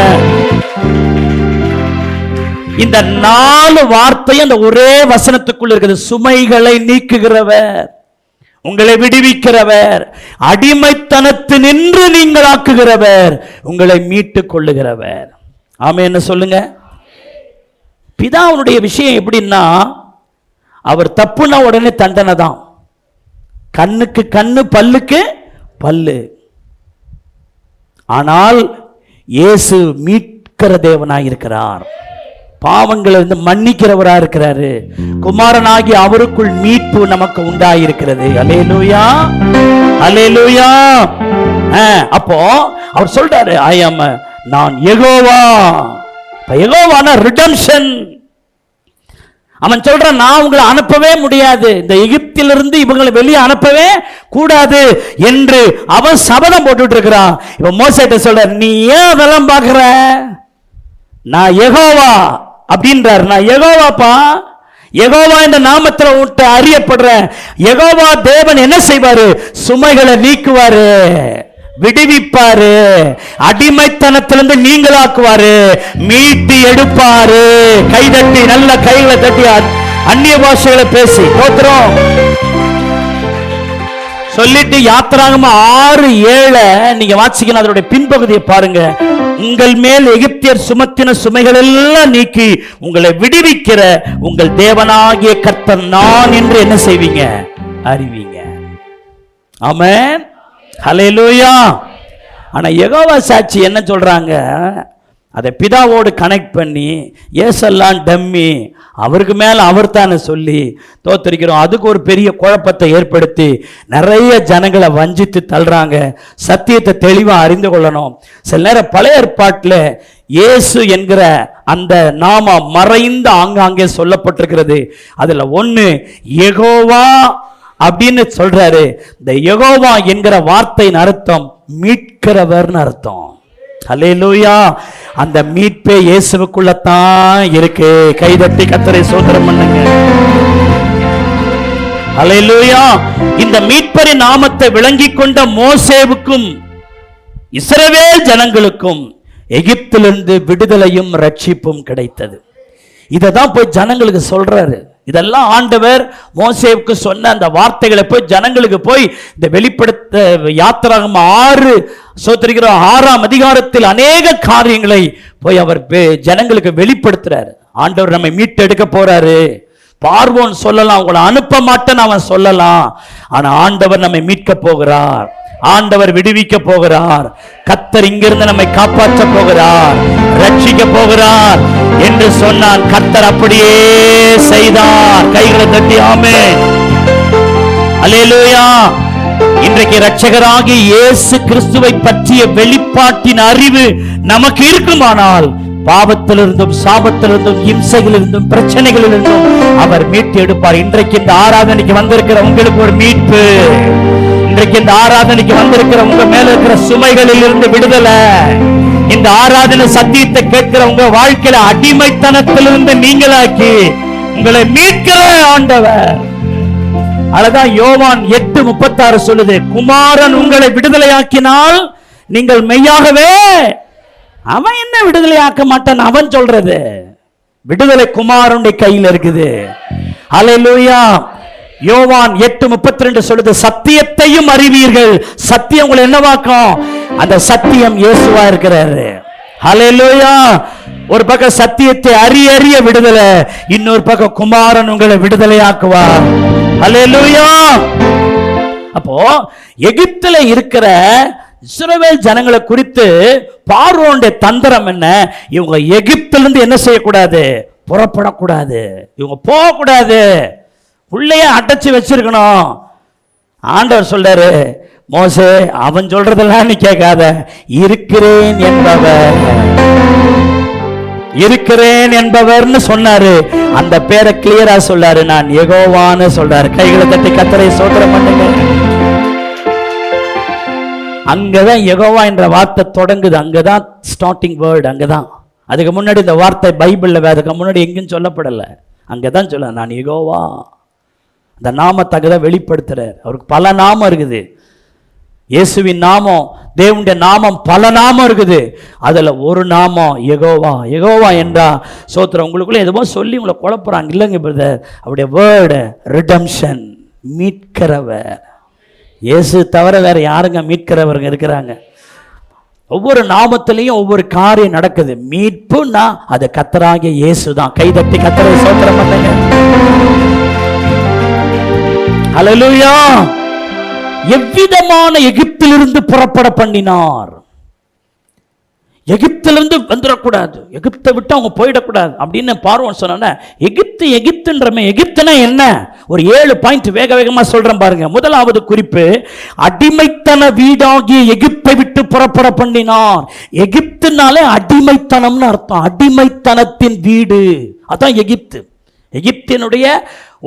இந்த 4 வார்த்தை அந்த ஒரே வசனத்துக்குள்ள இருக்குது. சுமைகளை நீக்குகிறவர், உங்களை விடுவிக்கிறவர், அடிமைத்தனத்தினின்று நீங்களாக்குகிறவர், உங்களை மீட்டுக் கொள்ளுகிறவர். ஆமென் சொல்லுங்க. பிதாவுடைய விஷயம் எப்படின்னா, அவர் தப்புனா உடனே தண்டனை தான். கண்ணுக்கு கண்ணு, பல்லுக்கு பல்லு. ஆனால் இயேசு மீட்கிற தேவனாய் இருக்கிறார், பாவங்களை மன்னிக்கிறவரா இருக்கிறாரு. குமாரனாகி அவருக்குள் மீட்பு நமக்கு உண்டாயிருக்கிறது. அல்லேலூயா, அல்லேலூயா. அப்போ அவர் சொல்றாரு, நான் யெகோவா. யெகோவானா ரிடம்ஷன். அவன் சொல்றான், நான் உங்களை அனுப்பவே முடியாது, இந்த எகிப்திலிருந்து இவங்களை வெளியே அனுப்பவே கூடாது என்று அவன் சபதம் போட்டுட்டு இருக்கிறான். இப்ப மோசேட்ட சொல்ற, நீ ஏன் அதெல்லாம் பாக்குற, நான் யெகோவா அப்படின்றார். நான் யெகோவாப்பா, யெகோவா என்ற நாமத்தில் விட்டு அறியப்படுற யெகோவா தேவன் என்ன செய்வாரு, சுமைகளை நீக்குவாரு, விடுவிப்பாரு, அடிமைத்தனத்திலிருந்து நீங்களாக்குவாரு, மீட்டு எடுப்பாரு. கைதட்டி, நல்ல கைகளை தட்டி அந்நிய பாஷைகளை பேசி தோத்திரம் சொல்லிட்டு யாத்திராகமம் 6:7 நீங்க வாசிக்கணும். அதனுடைய பின்பகுதியை பாருங்க. உங்கள் மேல் எகிப்தியர் சுமத்தின சுமைகள் எல்லாம் நீக்கி உங்களை விடுவிக்கிற உங்கள் தேவனாகிய கர்த்தர் நான் என்று என்ன செய்வீங்க, அறிவீங்க. ஆமென், ஹல்லேலூயா. ஆனா யெகோவா சாட்சி என்ன சொல்றாங்க, அதை பிதாவோடு கனெக்ட் பண்ணி ஏசெல்லாம் டம்மி, அவருக்கு மேல அவர் தானே சொல்லி தோத்தரிக்கிறோம். அதுக்கு ஒரு பெரிய குழப்பத்தை ஏற்படுத்தி நிறைய ஜனங்களை வஞ்சித்து தள்ளுறாங்க. சத்தியத்தை தெளிவா அறிந்து கொள்ளணும். சில நேரம் பழைய ஏற்பாட்டில் இயேசு என்கிற அந்த நாம மறைந்து ஆங்காங்கே சொல்லப்பட்டிருக்கிறது. அதுல ஒண்ணு யெகோவா அப்படின்னு சொல்றாரு. இந்த யெகோவா என்கிற வார்த்தையின் அர்த்தம் மீட்கிறவர்னு அர்த்தம். ஹல்லேலூயா. அந்த மீட்பே இயேசுவுக்குள்ளதான் இருக்கு. கைதட்டி கர்த்தரை ஸ்தோத்திரம் பண்ணுங்க. ஹல்லேலூயா. இந்த மீட்பை ஆண்டவரின் நாமத்தை விளங்கிக் கொண்ட மோசேவுக்கும் இஸ்ரவேல் ஜனங்களுக்கும் எகிப்திலிருந்து விடுதலையும் ரட்சிப்பும் கிடைத்தது. இததான் போய் ஜனங்களுக்கு சொல்றாரு. இதெல்லாம் ஆண்டவர் மோசேவுக்கு சொன்ன அந்த வார்த்தைகளை போய் ஜனங்களுக்கு போய் இந்த வெளிப்படுத்த யாத்திராகம 6ஆம் அதிகாரத்தில் அநேக காரியங்களை போய் அவர் ஜனங்களுக்கு வெளிப்படுத்துறாரு. ஆண்டவர் நம்மை மீட்டெடுக்க போறாரு. பார்வோன் சொல்லலாம், உங்களை அனுப்ப மாட்டேன்னு அவன் சொல்லலாம், ஆனா ஆண்டவர் நம்மை மீட்க போகிறார், ஆண்டவர் விடுவிக்க போகிறார், கர்த்தர் இங்கிருந்து நம்மை காப்பாற்ற போகிறார், ரட்சிக்க போகிறார் என்று சொன்னான். கர்த்தர் அப்படியே செய்தார். கைகளை தட்டி ஆமென், அல்லேலூயா. இன்றைக்கு இரட்சகராகிய இயேசு கிறிஸ்துவை பற்றிய வெளிப்பாட்டின் அறிவு நமக்கு இருக்குமானால் பாவத்திலிருந்தும் சாபத்திலிருந்தும் இம்சைகளிலிருந்தும் பிரச்சனைகளிலிருந்தும் அவர் மீட்டு எடுப்பார். இன்றைக்கு இந்த ஆராதனைக்கு வந்திருக்கிற உங்களுக்கு ஒரு மீட்பு, இன்றைக்கு இந்த ஆராதனைக்கு வந்திருக்கிற உங்க மேல இருக்கிற சுமைகளில் இருந்து விடுதலை, இந்த ஆராதனை சத்தியத்தை கேட்கிற உங்க வாழ்க்கையில அடிமைத்தனத்திலிருந்து நீங்களாக்கி உங்களை மீட்கிற ஆண்டவர். அதுதான் யோவான் 8:36 சொல்லுது, குமாரன் உங்களை விடுதலையாக்கினால் நீங்கள் மெய்யாகவே. அவன் என்ன விடுதலையாக்க மாட்டான், அவன் சொல்றது. விடுதலை குமாரனுடைய கையில் இருக்குது. அல்லேலூயா. யோவான் 8:32 சொல்லுது, சத்தியத்தையும் அறிவீர்கள், சத்தியம் உங்களை என்னவாக்கும், அந்த சத்தியம் இயேசுவா இருக்கிறாரு. அல்லேலூயா. ஒரு பக்கம் சத்தியத்தை அறிய விடுதலை, இன்னொரு பக்கம் குமாரன் உங்களை விடுதலையாக்குவார். அல்லேலூயா. அப்போ எகிப்தில இருக்கிற இஸ்ரவேல் ஜனங்களை குறித்து பார்வோனுடைய தந்திரம் என்ன, இவங்க எகிப்திலிருந்து என்ன செய்யக்கூடாது, புறப்படக்கூடாது, இவங்க போகக்கூடாது, உள்ளே அடைச்சு வச்சிருக்கணும். ஆண்டவர் சொல்றாரு, மோசே அவன் சொல்றதெல்லாம் நீ கேட்காத, இருக்கிறேன் என்பவர், இருக்கிறேன் என்பவர்னு சொன்னாரு. அந்த பேரை கிளியரா சொல்லாரு, நான் யெகோவான்னு சொல்றாரு. கைகளை தட்டி கர்த்தரை ஸ்தோத்திரம் பண்ணுங்க. அங்கதான் யெகோவா என்ற வார்த்தை தொடங்குது, அங்கதான் ஸ்டார்டிங் வேர்டு, அங்கதான். அதுக்கு முன்னாடி இந்த வார்த்தை பைபிள்ல அதுக்கு முன்னாடி எங்கேயும் சொல்லப்படலை, அங்கதான் சொல்ல, நான் யெகோவா. அந்த நாமத்தை அங்கதான் வெளிப்படுத்துறார். அவருக்கு பல நாமம் இருக்குது. இயேசுவின் நாமம், தேவனுடைய நாமம் பல நாமம் இருக்குது. அதுல ஒரு நாமம் யெகோவா. யெகோவா என்றா சோத்திரம். உங்களுக்குள்ள எதுவோ சொல்லி உங்களை குழப்புறாங்க, இல்லைங்க பிரதர். அவருடைய வேர்டு ரிடம்ஷன், மீட்கிறவர். இயேசு தவிர வேற யாருங்க மீட்கிறவருங்க இருக்கிறாங்க? ஒவ்வொரு நாமத்திலையும் ஒவ்வொரு காரியம் நடக்குது. மீட்புன்னா அது கர்த்தராகிய இயேசு தான். கைதட்டி கர்த்தரை ஸ்தோத்திரம் பண்ணுங்க. அல்லேலூயா. எவ்விதமான எகிப்திலிருந்து புறப்பட பண்ணினார். எகிப்திலிருந்து வந்துடக்கூடாது, எகிப்தை விட்டு அவங்க போயிடக்கூடாது அப்படின்னு பார்வோன் சொன்ன. எகிப்து எகிப்துன்றமே, எகிப்துனா என்ன? ஒரு 7 பாயிண்ட் வேக வேகமா சொல்றேன் பாருங்க. முதலாவது குறிப்பு, அடிமைத்தன வீடாகிய எகிப்தை விட்டு புறப்பட பண்ணினார். எகிப்துனாலே அடிமைத்தனம்னு அர்த்தம், அடிமைத்தனத்தின் வீடு, அதான் எகிப்து. எகிப்தினுடைய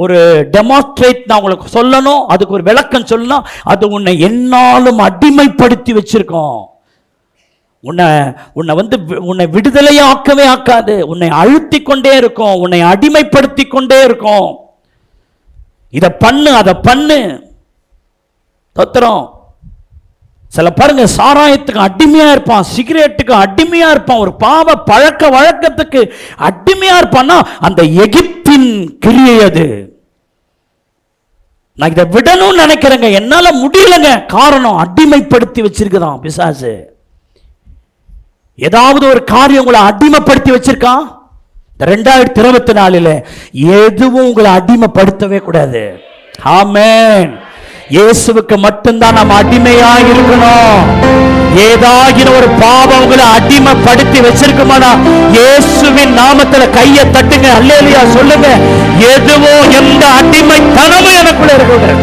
ஒரு டெமான்ஸ்ட்ரேட் நான் உங்களுக்கு சொல்லணும், அதுக்கு ஒரு விளக்கம் சொல்லணும். அது உன்னை என்னாலும் அடிமைப்படுத்தி வச்சிருக்கோம். உன்னை விடுதலையாக்கவே ஆக்காது, உன்னை அழுத்தி கொண்டே இருக்கும், உன்னை அடிமைப்படுத்தி கொண்டே இருக்கும். இதை பண்ணு, அதை பண்ணு. தோத்திரம். சில பாருங்க, சாராயத்துக்கு அடிமையா இருப்பான், சிகரெட்டுக்கு அடிமையா இருப்பான், ஒரு பாவ பழக்க வழக்கத்துக்கு அடிமையா இருப்பான்னா அந்த எகிப்தின் கிரியை அது. நான் இதை விடணும்னு நினைக்கிறேங்க, என்னால முடியலங்க. காரணம், அடிமைப்படுத்தி வச்சிருக்குதான் பிசாசு. ஏதாவது ஒரு காரியம் உங்களை அடிமைப்படுத்தி வச்சிருக்கான். 2024 எதுவும் உங்களை அடிமைப்படுத்தவே கூடாது. ஆமென். இயேசுவுக்கு மட்டும்தான் நாம் அடிமையா இருக்கணும். ஏதாகின ஒரு பாவம் உங்களை அடிமைப்படுத்தி வச்சிருக்குமானா இயேசுவின் நாமத்துல கையை தட்டுங்க, அல்லேலூயா சொல்லுங்க. எதுவோ எந்த அடிமைத்தனமும் எனக்குள்ள இருக்கு.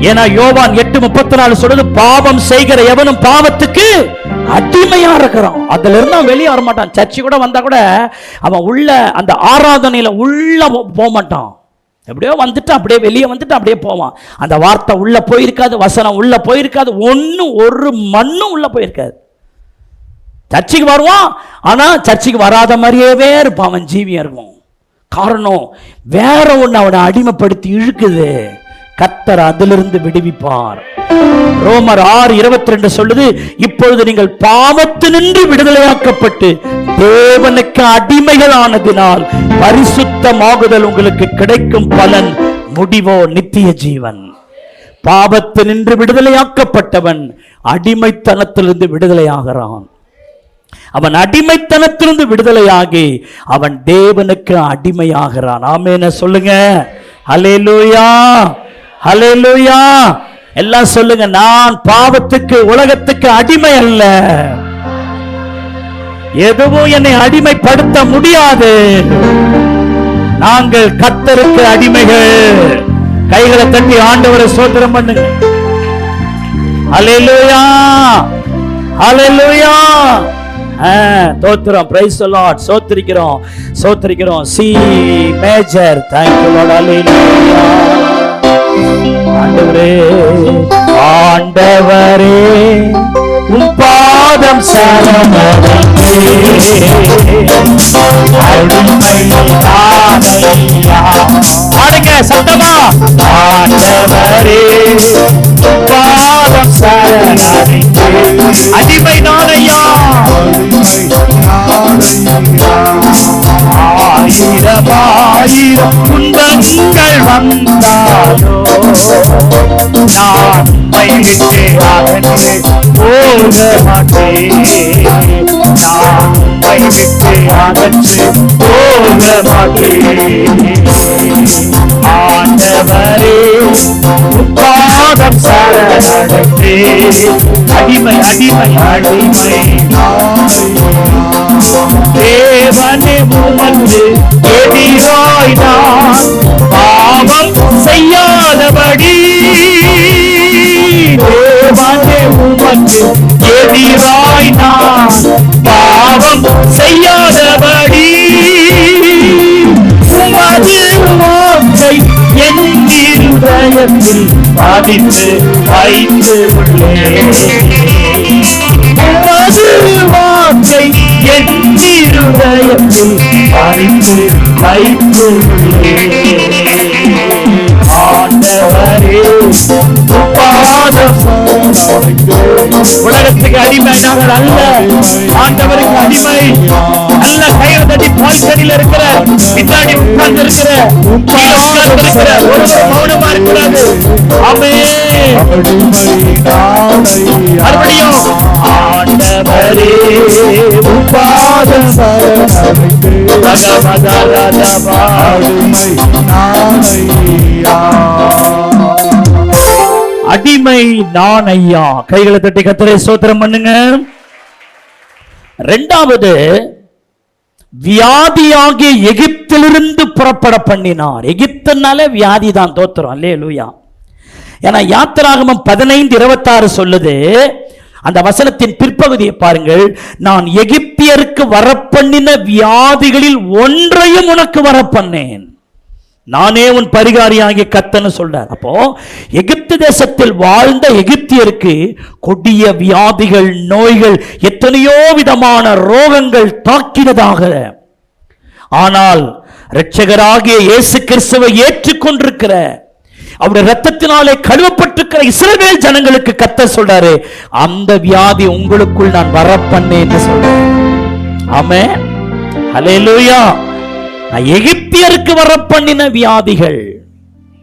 ஏன்னா யோவான் 8:34 சொல்லுது, பாவம் செய்கிற எவனும் பாவத்துக்கு அடிமையா இருக்கிறான். அதுல இருந்து அவன் வெளியே வர மாட்டான். சர்ச்சை கூட வந்தா கூட அவன் உள்ள அந்த ஆராதனையில உள்ள போக மாட்டான். எப்படியோ வந்துட்டு அப்படியே வெளியே வந்துட்டு அப்படியே போவான். அந்த வார்த்தை உள்ள போயிருக்காது, வசனம் உள்ள போயிருக்காது, ஒரு மண்ணும் உள்ள போயிருக்காது. சர்ச்சைக்கு வருவான், ஆனா சர்ச்சைக்கு வராத மாதிரியே இருப்பான். அவன் ஜீவியம் இருக்கும். காரணம் வேற ஒண்ணு அவனை அடிமைப்படுத்தி இழுக்குது. கர்த்தர் அதிலிருந்து விடுவிப்பார். ரோமர் 6:22 சொல்லுது, இப்பொழுது நீங்கள் பாவத்தினின்று விடுதலையாக்கப்பட்டு தேவனுக்கு அடிமைகள் ஆனதினால் பரிசுத்தமாகுதல் உங்களுக்கு கிடைக்கும் பலன் முடிவோ நித்திய ஜீவன். பாவத்தினின்று விடுதலையாக்கப்பட்டவன் அடிமைத்தனத்திலிருந்து விடுதலையாகிறான். அவன் அடிமைத்தனத்திலிருந்து விடுதலையாகி அவன் தேவனுக்கு அடிமையாகிறான். ஆமென் சொல்லுங்க. ஹல்லேலூயா, ஹல்லேலூயா. எல்லாம் சொல்லுங்க. நான் பாவத்துக்கு உலகத்துக்கு அடிமை அல்ல. எதுவும் என்னை அடிமைப்படுத்த முடியாது. நாங்கள் கர்த்தருக்கு அடிமைகள். கைகளை தட்டி ஆண்டவரை ஸ்தோத்திரம் பண்ணுங்க. Hallelujah, hallelujah. தோத்திரம். Praise the Lord. சோத்திரிக்கிறோம், சோத்திரிக்கிறோம். C major. Thank you Lord. Hallelujah. ஆண்டவரே, ஆண்டவரே உம் பாதம் ஆடுங்க சத்தமா. ஆண்டவரே பாதம் அடிமை நானையா. ஆயிரம் ஆயிரம் துன்பங்கள் வந்தாலோ நான் விட்டு அகன்று போக மாட்டேன். நான் விட்டு அகன்று போக மாட்டேன். ஆண்டவரே பாதம் சரணடைந்தே. அடிமை அடிமை அடிமை தேவனே உமக்கு எதிராய் நான் பாவம் செய்யாதபடி. தேவனே உமக்கு எதிராய் நான் பாவம் செய்யாதபடி. உமது வார்த்தை என் இருதயத்தில் பதித்து வைத்து உள்ளேன். உமது வார்த்தை என் இருதயத்தில் பதித்து வைத்து உள்ளேன். ஆண்டவரே உலகத்துக்கு அடிமை நாங்கள் அல்ல. ஆண்டவருக்கு அடிமை அல்ல. கயிறு தட்டி பால்கனியில் இருக்கிற பின்னாடி உட்கார்ந்து இருக்கிற ஒரு மௌனமா இருக்கிறாரு. மறுபடியும் ஆண்டவரே அடிமை நான் ஐயா. கைகளை தட்டி கர்த்தரை ஸ்தோத்திரம் பண்ணுங்க. இரண்டாவது, வியாதியாகிய எகிப்திலிருந்து புறப்பட பண்ணினார். எகிப்துனாலே வியாதி தான். தோத்திரம். அல்லேலூயா. ஏன்னா யாத்திராகமம் 15:26 சொல்லுது. அந்த வசனத்தின் பிற்பகுதியை பாருங்கள். நான் எகிப்தியருக்கு வரப்பண்ணின வியாதிகளில் ஒன்றையும் உனக்கு வரப்பண்ணேன். நானே உன் பரிகாரியாகிய கர்த்தர்னு சொல்றார். அப்போ எகிப்து தேசத்தில் வாழ்ந்த எகிப்தியருக்கு கொடிய வியாதிகள், நோய்கள், எத்தனையோ விதமான ரோகங்கள் தாக்கினதாக. ஆனால் இரட்சகராகிய இயேசு கிறிஸ்துவை ஏற்றுக்கொண்டிருக்கிற, அவருடைய இரத்தத்தினாலே கழுவப்பட்டிருக்கிற இஸ்ரவேல் ஜனங்களுக்கு கர்த்தர் சொல்றாரு, அந்த வியாதி உங்களுக்குள் நான் வரப்பண்ணேன்னு சொல்றேன். ஆமென். ஹல்லேலூயா. எகிப்தியருக்கு வரப்பண்ணின வியாதிகள்.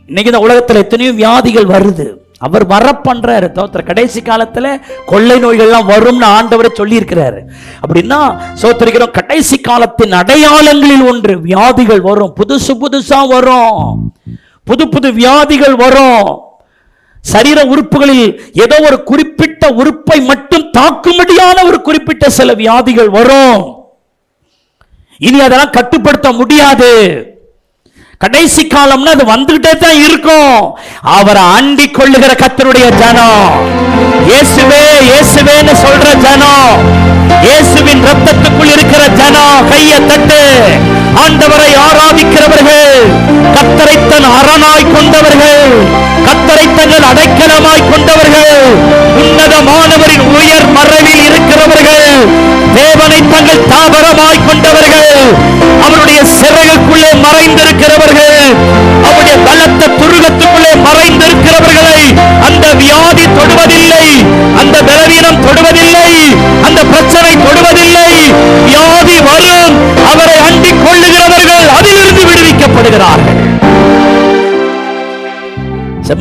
இன்னைக்கு இந்த உலகத்தில் எத்தனையோ வியாதிகள் வருது. அவர் வரப்பண்றாரு. கடைசி காலத்துல கொள்ளை நோய்கள்லாம் வரும்னு ஆண்டவரை சொல்லி இருக்கிறாரு. அப்படின்னா சோத்திரிக்கிறோம். கடைசி காலத்தின் அடையாளங்களில் ஒன்று வியாதிகள் வரும். புதுசு புதுசா வரும். புது புது வியாதிகள் வரும். சரீர உறுப்புகளில் ஏதோ ஒரு குறிப்பிட்ட உறுப்பை மட்டும் தாக்கும்படியான ஒரு குறிப்பிட்ட சில வியாதிகள் வரும். இனி அதெல்லாம் கட்டுப்படுத்த முடியாது. கடைசி காலம்னா அது வந்துகிட்டே தான் இருக்கும். அவரை அண்டிக் கொள்ளுகிற கர்த்தருடைய ஜனம், இயேசுவே இயேசுவேன்னு சொல்ற ஜனம், இயேசுவின் ரத்தத்துக்குள் இருக்கிற ஜனம் கையை தட்டு. ஆண்டவரை ஆராதிக்கிறவர்கள், கர்த்தரை தன் அரணாய் கொண்டவர்கள், கர்த்தரை தங்கள் அடைக்கலமாய் கொண்டவர்கள், உன்னதமானவரின் உயர் மறைவில் இருக்கிறவர்கள், தேவனை தங்கள் தாபரமாய் கொண்டவர்கள், அவருடைய சிறைகளுக்குள்ளே மறைந்திருக்கிறவர்கள், அவருடைய பலத்த துருகத்துக்குள்ளே மறைந்திருக்கிறவர்களை அந்த வியாதி தொடுவதில்லை, அந்த பலவீனம் தொடுவதில்லை, அந்த பிரச்சனை தொடுவதில்லை. வியாதி வரும், அவரை அண்டிக் கொள்ளுகிறவர்கள் அதிலிருந்து விடுவிக்கப்படுகிறார்கள்.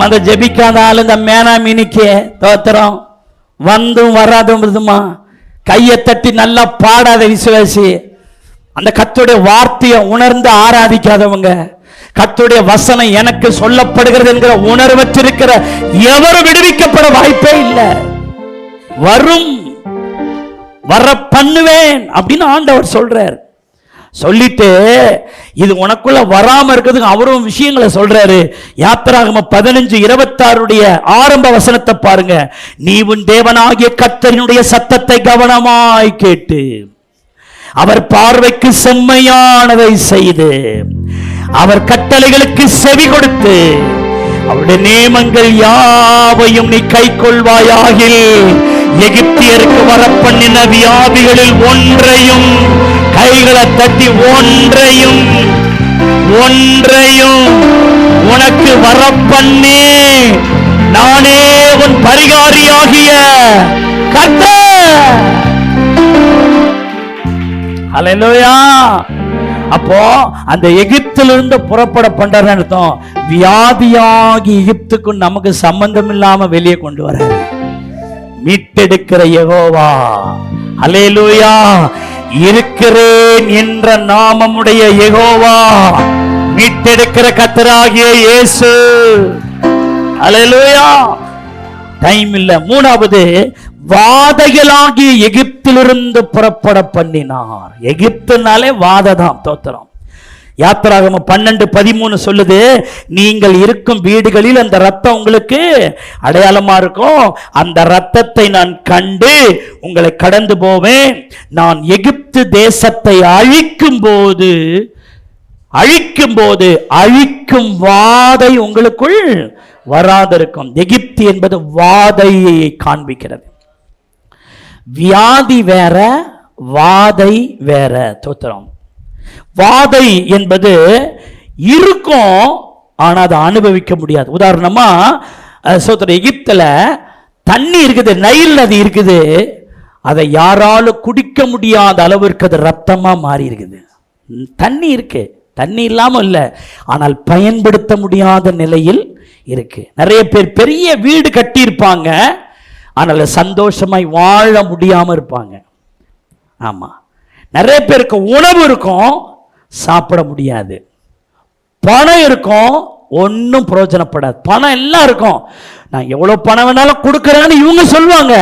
அந்த ஜெபிக்காதாலும் இந்த மேனா மினிக்கு தோத்திரம் வந்தும் வராதுமா, கையை தட்டி நல்லா பாடாத விசுவாசி, அந்த கர்த்தருடைய வார்த்தையை உணர்ந்து ஆராதிக்காதவங்க, கர்த்தருடைய வசனம் எனக்கு சொல்லப்படுகிறது என்கிற உணர்வற்றிருக்கிற எவரும் விடுவிக்கப்பட வாய்ப்பே இல்லை. வரும், வர பண்ணுவேன் அப்படின்னு ஆண்டவர் சொல்றார். சொல்லிட்டு இது உனக்குள்ள வராம இருக்கிறதுக்கு அவரும் விஷயங்களை சொல்றாரு. யாத்திராகமம் 15:26 ஆரம்ப வசனத்தை பாருங்க. நீ உன் தேவனாகிய கர்த்தரினுடைய சத்தத்தை கவனமாய் கேட்டு அவர் பார்வைக்கு செம்மையானதை செய்து அவர் கட்டளைகளுக்கு செவி கொடுத்து அவருடைய நியமங்கள் யாவையும் நீ கைக்கொள்வாயாகில் எகிப்தியருக்கு வரப்பண்ணின வியாதிகளில் ஒன்றையும், கைகளை தட்டி ஒன்றையும் உனக்கு வரப்பண்ணி நானே உன் பரிகாரியாகிய கர்த்தர். ஹல்லேலூயா. அப்போ அந்த எகிப்திலிருந்து புறப்பட பண்றாருன்னு அர்த்தம். வியாதியாகி எகிப்துக்கும் நமக்கு சம்பந்தம் இல்லாம வெளியே கொண்டு வர மீட்டெடுக்கிற யெகோவா. ஹல்லேலூயா. இருக்கிறேன் என்ற நாமமுடைய யெகோவா, மீட்டெடுக்கிற கர்த்தராகிய இயேசு. ஹல்லேலூயா. டைம் இல்ல. மூணாவது, வாதைகளாகிய எகிப்திலிருந்து புறப்பட பண்ணினார். எகிப்துனாலே வாததான். தோத்திரம். யாத்திராகமம் 12:13 சொல்லுது, நீங்கள் இருக்கும் வீடுகளில் அந்த ரத்தம் உங்களுக்கு அடையாளமா இருக்கும். அந்த ரத்தத்தை நான் கண்டு உங்களை கடந்து போவேன். நான் எகிப்து தேசத்தை அழிக்கும் போது அழிக்கும் வாதை உங்களுக்குள் வராதிருக்கும். எகிப்து என்பது வாதையை காண்பிக்கிறது. வியாதி வேற, வாதை வேற. தோத்திரம். வாதை என்பது இருக்கும், ஆனா அதை அனுபவிக்க முடியாது. உதாரணமா எகிப்துல தண்ணி இருக்குது, நைல் நதி இருக்குது, அதை யாராலும் குடிக்க முடியாத அளவிற்கு அது ரத்தமா மாறி இருக்குது. தண்ணி இருக்கு, தண்ணி இல்லாம இல்லை, ஆனால் பயன்படுத்த முடியாத நிலையில் இருக்கு. நிறைய பேர் பெரிய வீடு கட்டி இருப்பாங்க, ஆனால் சந்தோஷமாய் வாழ முடியாம இருப்பாங்க. ஆமா. நிறைய பேருக்கு உணவு இருக்கும், சாப்பிட முடியாது. பணம் இருக்கும், ஒன்றும் பிரயோஜனப்படாது. பணம் எல்லாம் இருக்கும், நான் எவ்வளவு பணம் வேணாலும் கொடுக்குறேன்னு இவங்க சொல்லுவாங்க,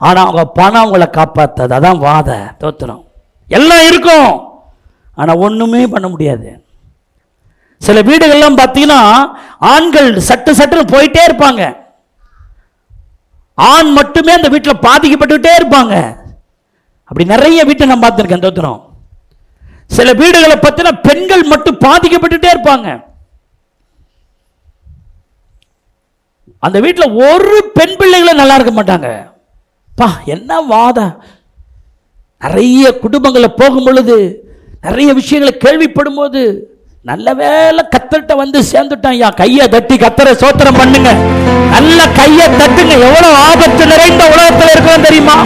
ஆனா அவங்க பணம் அவங்கள காப்பாத்தாது. அதான் வாத. தோத்திரம். எல்லாம் இருக்கும், ஆனா ஒண்ணுமே பண்ண முடியாது. சில வீடுகள்லாம் பார்த்தீங்கன்னா ஆண்கள் சட்டு போயிட்டே இருப்பாங்க, ஆண் மட்டுமே அந்த வீட்டில் பாதிக்கப்பட்டுட்டே இருப்பாங்க. அப்படி நிறைய வீட்டை நான் பார்த்துருக்கேன். தோத்திரம். சில வீடுகளை பத்தின பெண்கள் மட்டும் பாதிக்கப்பட்டுட்டே இருப்பாங்க. அந்த வீட்டில் ஒரு பெண் பிள்ளைகளும் நல்லா இருக்க மாட்டாங்க. பா, என்ன வாதம். நிறைய குடும்பங்களை போகும் பொழுது, நிறைய விஷயங்களை கேள்விப்படும் போது, நல்ல வேலை கத்தர்கிட்ட வந்து சேர்ந்துட்டான். ஐயா, கையை தட்டி கத்தரை சோத்திரம் பண்ணுங்க, நல்ல கையை தட்டுங்க. எவ்வளவு ஆபத்து நிறைந்த உலகத்தில் இருக்கிறோம் தெரியுமா?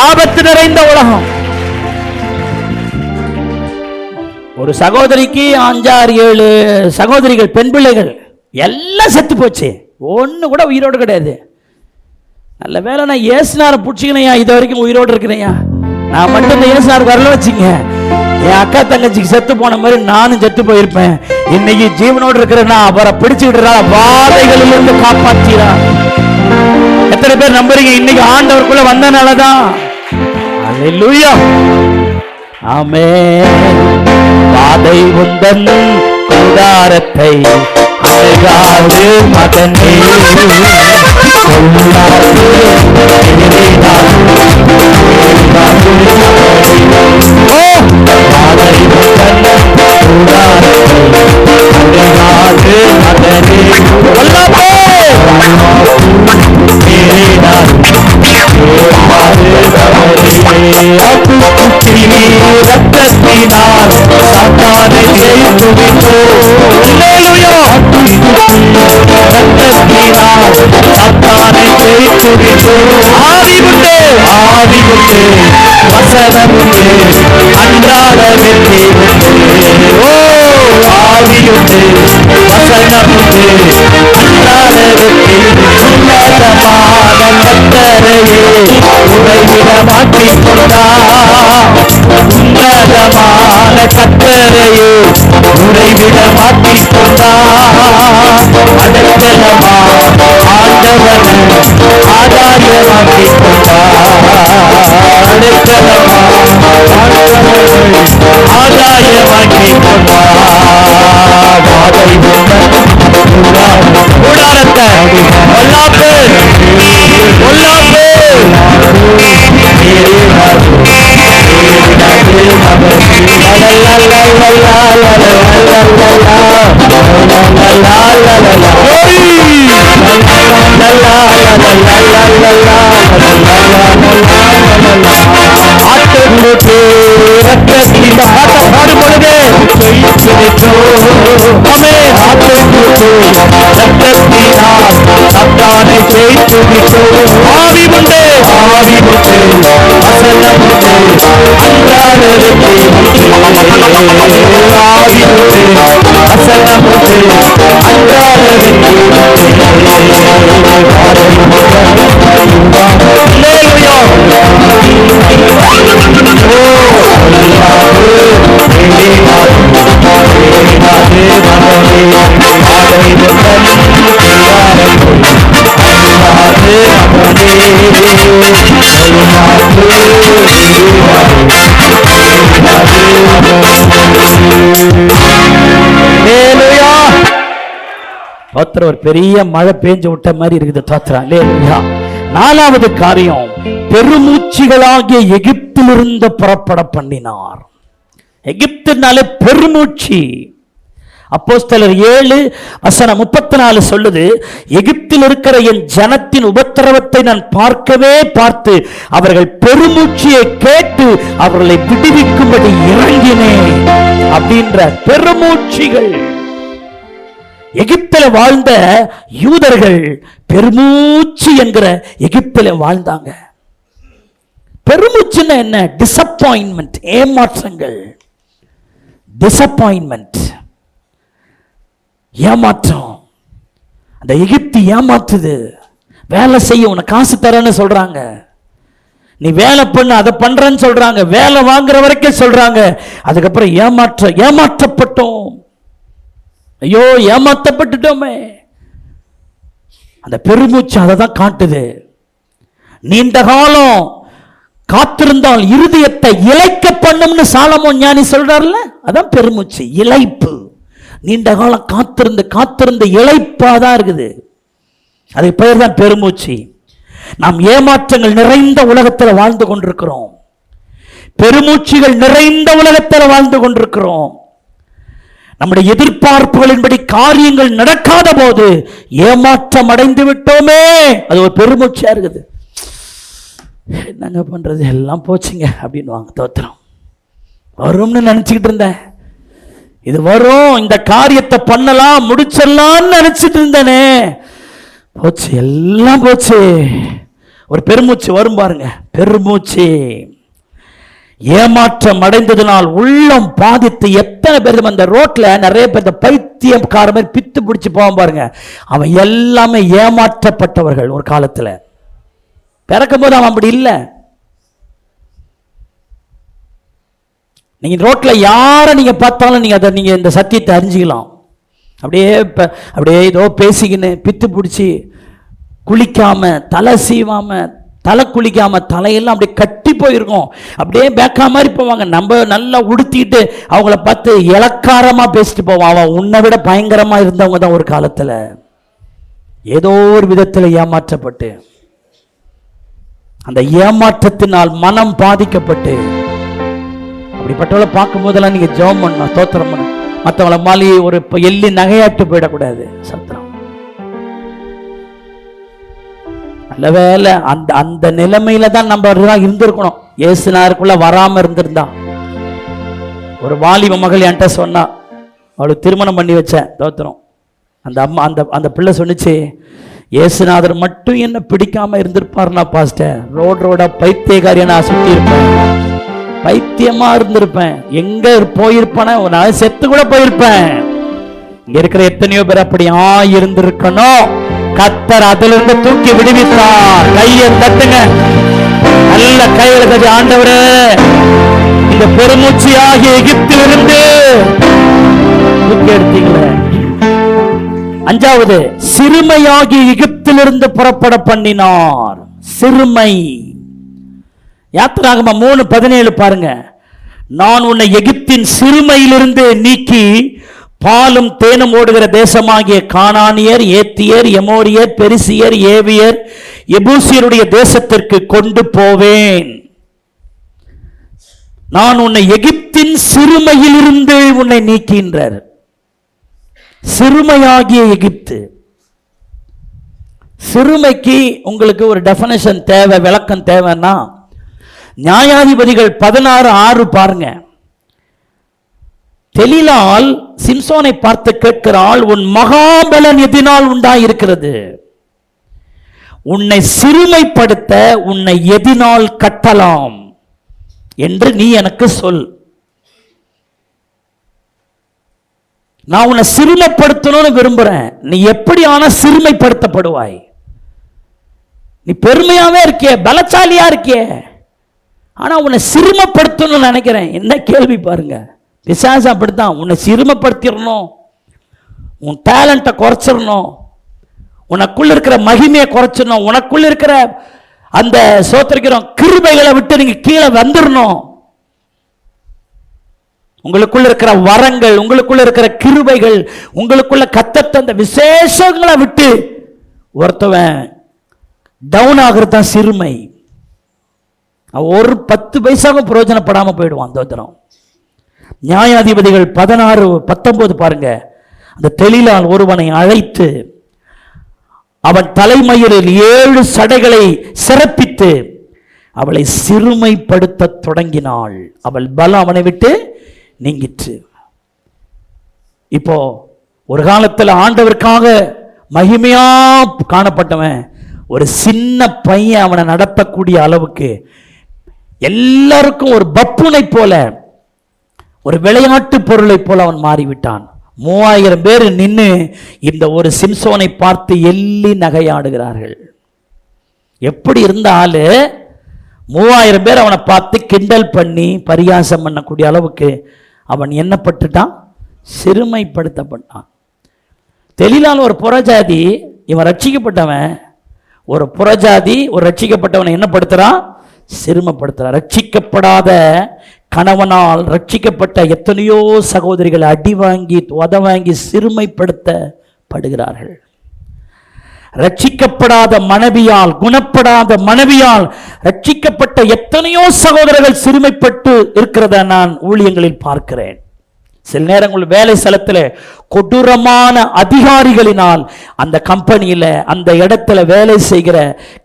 ஆபத்து நிறைந்த உலகம். ஒரு சகோதரிக்கு 5, 6, 7 சகோதரிகள், பெண் பிள்ளைகள் எல்லாம் செத்து போச்சு, ஒண்ணு கூட உயிரோடு கிடையாது. நல்ல வேலை நான் ஏசுனார பிடிச்சிக்கினையா, இது வரைக்கும் உயிரோடு இருக்கிறேயா. நான் மட்டும் இந்த ஏசுனாருக்கு வரல வச்சுங்க, என் அக்கா தங்கச்சிக்கு செத்து போன மாதிரி நானும் செத்து போயிருப்பேன். இன்னைக்கு ஜீவனோடு இருக்கிறேன்னா அவரை பிடிச்சுக்கிட்டு வாதைகளிலிருந்து காப்பாற்றிறார். எத்தனை பேர் நம்புறீங்க? இன்னைக்கு ஆண்டவருக்குள்ள வந்தனாலதான். அல்லேலூயா. ஆமென். வாதை உந்தன் கூடாரத்தை அழகாது மகனே கொள்ளாது வாதை ஆட்டுக்குட்டி ரத்தத்தினால் சாத்தானை ஜெயித்து விட்டோம். அல்லேலூயா. ரத்தத்தினால் சாத்தானை ஜெயித்து விட்டோம். ஆவி உண்டு, ஆவி உண்டு, வசனம் உண்டு, அன்றாட வெற்றி உண்டு. ஓ, ஆவி உண்டு, வசனம் உண்டு, அன்றாட வெற்றி. உன்னதமான கர்த்தரையே உறைவிட மாற்றிக் கொண்டார். உன்னதமான கர்த்தரையே உறைவிட மாற்றிக் கொண்டார். அடைக்கலமா ஆண்டவனை ஆதாயமாக்கிக் கொண்டார். அடைக்கலமா ஆண்டவனை ஆதாயமாக்கிக் கொண்டார். வாதை கூடாரத்தை பொல்லாப்பு பொல்லாப்பு ஆவி உண்டு, ஆவி உண்டு, வசனம் உண்டு, அன்றாட வெற்றி. ஆவி உண்டு, வசனம் உண்டு, அன்றாட வெற்றி. ஒரு பெரிய மழை பெஞ்சு விட்ட மாதிரி இருக்குது. தோத்திரம். நாலாவது காரியம், பெருமூச்சிகளாகிய எகிப்திலிருந்து புறப்பட பண்ணினார். எகிப்துனாலே பெருமூச்சி. அப்போஸ்தலர் 7:34 சொல்லுது, எகிப்தில் இருக்கிற என் ஜனத்தின் உபத்திரவத்தை நான் பார்க்கவே பார்த்து அவர்கள் பெருமூச்சியை கேட்டு அவர்களை விடுவிக்கும்படி இறங்கினேன் அப்படின்ற பெருமூச்சிகள். எகிப்தில் வாழ்ந்த யூதர்கள் பெருமூச்சு என்கிற எகிப்தில் வாழ்ந்தாங்க. பெருமூச்சுன்னா என்ன? டிசப்பாயின்மெண்ட், ஏமாற்றங்கள். டிசப்பாயின்மெண்ட், ஏமாற்றம். அந்த எகிப்து ஏமாற்றுது. வேலை செய்ய உனக்கு காசு தரேன்னு சொல்றாங்க, நீ வேலை பண்ணு அதை பண்றேன்னு சொல்றாங்க, வேலை வாங்குற வரைக்கும் சொல்றாங்க. அதுக்கப்புறம் ஏமாற்றப்பட்டோம். ஐயோ ஏமாற்றப்பட்டுட்டோமே. அந்த பெருமூச்சு அதை தான் காட்டுது. நீண்ட காலம் காத்திருந்தால் இருதயத்தை இளைக்க பண்ணும்னு சாலமோன் ஞானி சொல்றாருல, அதான் பெருமூச்சு, இளைப்பு. நீண்ட காலம் காத்திருந்த இளைப்பாதான் இருக்குது. அதுக்கு பெயர் தான் பெருமூச்சு. நாம் ஏமாற்றங்கள் நிறைந்த உலகத்தில் வாழ்ந்து கொண்டிருக்கிறோம். பெருமூச்சுகள் நிறைந்த உலகத்தில் வாழ்ந்து கொண்டிருக்கிறோம். நம்முடைய எதிர்பார்ப்புகளின்படி காரியங்கள் நடக்காத போது ஏமாற்றம் அடைந்து விட்டோமே, அது ஒரு பெருமூச்சா இருக்குது. என்னங்க பண்றது, எல்லாம் போச்சுங்க அப்படின்னு வாங்க. தோத்திரம். வரும்னு நினைச்சுக்கிட்டு இருந்தேன், இது வரும், இந்த காரியத்தை பண்ணலாம் முடிச்சிடலாம்னு நினைச்சிட்டு இருந்தேனே, போச்சு, எல்லாம் போச்சு. ஒரு பெருமூச்சு வரும் பாருங்க, பெருமூச்சு. ஏமாற்றம் அடைந்ததுனால் உள்ளம் பாதித்து எத்தனை பேர் அந்த ரோட்ல நிறைய பேர் பைத்தியக்கார மாதிரி பித்து பிடிச்சு போவான் பாருங்க, அவன் எல்லாமே ஏமாற்றப்பட்டவர்கள். ஒரு காலத்துல பிறக்கும் போது அவன் அப்படி இல்லை. நீங்க ரோட்ல யாரை நீங்க பார்த்தாலும் நீங்க இந்த சத்தியத்தை அறிஞ்சிக்கலாம். அப்படியே ஏதோ பேசிக்கின்னு பித்து பிடிச்சி குளிக்காம தலை சீவாம தலை குளிக்காம தலையெல்லாம் அப்படியே கட்டி போயிருக்கும், அப்படியே பேக்கா மாதிரி போவாங்க. நம்ம நல்லா உடுத்திட்டு அவங்கள பார்த்து இலக்காரமா பேசிட்டு போவான். அவன் உன்னை விட பயங்கரமா இருந்தவங்க தான் ஒரு காலத்துல. ஏதோ ஒரு விதத்தில் ஏமாற்றப்பட்டு அந்த ஏமாற்றத்தினால் மனம் பாதிக்கப்பட்டு அப்படிப்பட்டவளை பார்க்கும் போதெல்லாம் நீங்க ஜெபம் பண்ணணும், ஸ்தோத்திரம் பண்ணணும். மற்றவளை மாலி ஒரு எள்ளி நகையாட்டு போயிடக்கூடாது. சத்திரம். நல்ல வேலை அந்த நிலைமையில தான் நம்ம இருந்திருக்கணும். இயேசுநாதருக்குள்ள வராம இருந்திருந்தா. ஒரு வாலிப மகள் என்கிட்ட சொன்னா, அவளுக்கு திருமணம் பண்ணி வச்சேன், தோத்திரம். அந்த அம்மா அந்த பிள்ளை சொன்னிச்சு, இயேசுநாதர் மட்டும் என்ன பிடிக்காம இருந்திருப்பாருனா பாஸ்டர், ரோடா பைத்தியக்காரியா நான் சுத்தி இருப்பேன், பைத்தியமா இருந்திருப்பேன், எங்க போயிருப்பேன், நான் செத்து கூட போயிருப்பேன். இங்க இருக்கிற எத்தனையோ பேர் அப்படியா இருந்திருக்கணும். கர்த்தர் அதிலிருந்து தூக்கி விடுவித்தார். கையை தட்டுங்க, நல்ல கையில தட்டி, ஆண்டவரே இந்த பெருமூச்சியாகிய எகிப்திலிருந்து தூக்கி எடுத்தீங்களே. அஞ்சாவது, சிறுமையாகிய எகிப்திலிருந்து புறப்பட பண்ணினார். சிறுமை. யாத்திராகமம் 3:17 பாருங்க. நான் உன்னை எகிப்தின் சிறுமையிலிருந்து நீக்கி பாலும் தேனும் ஓடுகிற தேசமாகிய கானானியர், ஏத்தியர், எமோரியர், பெரிசியர், ஏவியர், எபூசியருடைய தேசத்திற்கு கொண்டு போவேன். நான் உன்னை எகிப்தின் சிறுமையிலிருந்து உன்னை நீக்கின்றார். சிறுமையாகிய எகிப்து. சிறுமைக்கு உங்களுக்கு ஒரு டெஃபினிஷன் தேவை, விளக்கம் தேவைன்னா நியாயாதிபதிகள் 16:6 பாருங்க. தெலீலாள் சிம்சோனை பார்த்து கேட்கிறாள், உன் மகாபலன் எதினால் உண்டாயிருக்கிறது? உன்னை சிறுமைப்படுத்த உன்னை எதினால் கட்டலாம் என்று நீ எனக்கு சொல். நான் உன்னை சிறுமைப்படுத்தணும்னு விரும்புறேன். நீ எப்படி ஆனா சிறுமைப்படுத்தப்படுவாய்? நீ பெருமையாவே இருக்கிய, பலசாலியா இருக்கிய, ஆனா உன்னை சிறுமைப்படுத்தணும்னு நினைக்கிறேன். என்ன கேள்வி பாருங்க. பிசாசு அப்படித்தான், உன்னை சிறுமைப்படுத்திடணும், உன் டேலண்ட்டை குறைச்சிடணும், உனக்குள்ள இருக்கிற மகிமையை குறைச்சிடணும், உனக்குள்ள இருக்கிற அந்த சோத்திரிக்கிறோம் கிருபைகளை விட்டு நீங்க கீழே வந்துடணும். உங்களுக்குள்ள இருக்கிற வரங்கள், உங்களுக்குள்ள இருக்கிற கிருபைகள், உங்களுக்குள்ள கத்தத்த அந்த விசேஷங்களை விட்டு ஒருத்தவன் டவுன் ஆகிறது தான் சிறுமை. ஒரு 10 பைசாவும் பிரயோஜனப்படாம போயிடுவான். தோத்திரம். நியாயாதிபதிகள் 16:19 பாருங்க. அந்த தெலீலாள் ஒருவனை அழைத்து அவன் தலைமயிரில் 7 சடைகளை சிறப்பித்து அவளை சிறுமைப்படுத்த தொடங்கினாள். அவள் பலம் அவனை விட்டு நீங்கிற்று. இப்போ ஒரு காலத்தில் ஆண்டவருக்காக மகிமையா காணப்பட்டவன் ஒரு சின்ன பையன் அவனை நடத்தக்கூடிய அளவுக்கு எல்லாருக்கும் ஒரு பப்புனை போல, ஒரு விளையாட்டு பொருளை போல அவன் மாறிவிட்டான். 3000 பேர் நின்று இந்த ஒரு சிம்சோனை பார்த்து எள்ளி நகையாடுகிறார்கள். எப்படி இருந்த ஆளு 3000 பேர் அவனை பார்த்து கிண்டல் பண்ணி பரியாசம் பண்ணக்கூடிய அளவுக்கு அவன் என்னப்பட்டுட்டான்? சிறுமைப்படுத்தப்பட்டான். தெலீலாள் ஒரு புறஜாதி, இவன் ரட்சிக்கப்பட்டவன். ஒரு புறஜாதி ஒரு ரட்சிக்கப்பட்டவனை என்னப்படுத்துறான்? சிறுமைப்படுத்துறான். ரட்சிக்கப்படாத கணவனால் ரட்சிக்கப்பட்ட எத்தனையோ சகோதரிகள் அடி வாங்கி உத வாங்கி சிறுமைப்படுத்தப்படுகிறார்கள். ரட்சிக்கப்படாத மனைவியால், குணப்படாத மனைவியால் ரட்சிக்கப்பட்ட எத்தனையோ சகோதரர்கள் சிறுமைப்பட்டு இருக்கிறத நான் ஊழியங்களில் பார்க்கிறேன். சில நேரங்கள் வேலை ஸ்தலத்தில் கொடூரமான அதிகாரிகளினால் அந்த கம்பெனியில அந்த இடத்துல வேலை செய்கிற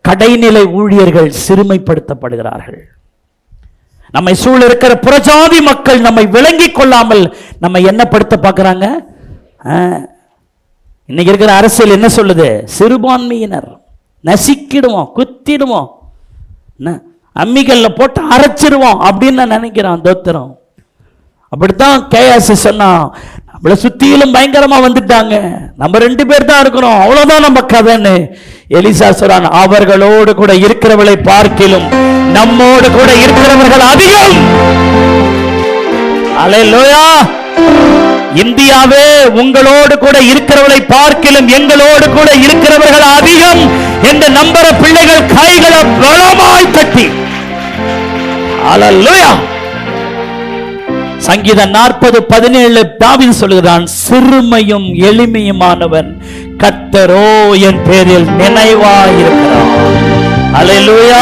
கடைநிலை ஊழியர்கள் சிறுமைப்படுத்தப்படுகிறார்கள். நம்மை சூழ இருக்கிற புறஜாதி மக்கள் நம்மை விளங்கி கொள்ளாமல் நம்ம என்னப்படுத்த பார்க்கிறாங்க. இன்னைக்கு இருக்கிற அரசியல் என்ன சொல்லுது? சிறுபான்மையினர் நசிக்கிடுவோம், குத்திடுவோம், அம்மிகள்ல போட்டு அரைச்சிடுவோம் அப்படின்னு நான் நினைக்கிறேன். தோத்திரம். அப்படித்தான் கேஎஸ் சொன்னா, நம்மளை சுத்தியிலும் பயங்கரமா வந்துட்டாங்க, நம்ம 2 பேர் தான் இருக்கிறோம், அவ்வளவுதான் நம்ம கதைன்னு. எலிசா சொல்றான், அவர்களோடு கூட இருக்கிறவர்களை பார்க்கிலும் நம்மோடு கூட இருக்கிறவர்கள் அதிகம். அல்லேலூயா. இந்தியாவே உங்களோடு கூட இருக்கிறவர்களை பார்க்கிலும் எங்களோடு கூட இருக்கிறவர்கள் அதிகம் என்று நம்புற பிள்ளைகள் கைகளை பலமாய் தட்டி அல்லேலூயா. சங்கீதம் 40:17 தாவீது சொல்கிறான், சிறுமையும் எளிமையுமானவன் கர்த்தரோ என் பேரில் நினைவாயிருக்கிறார். அல்லேலூயா.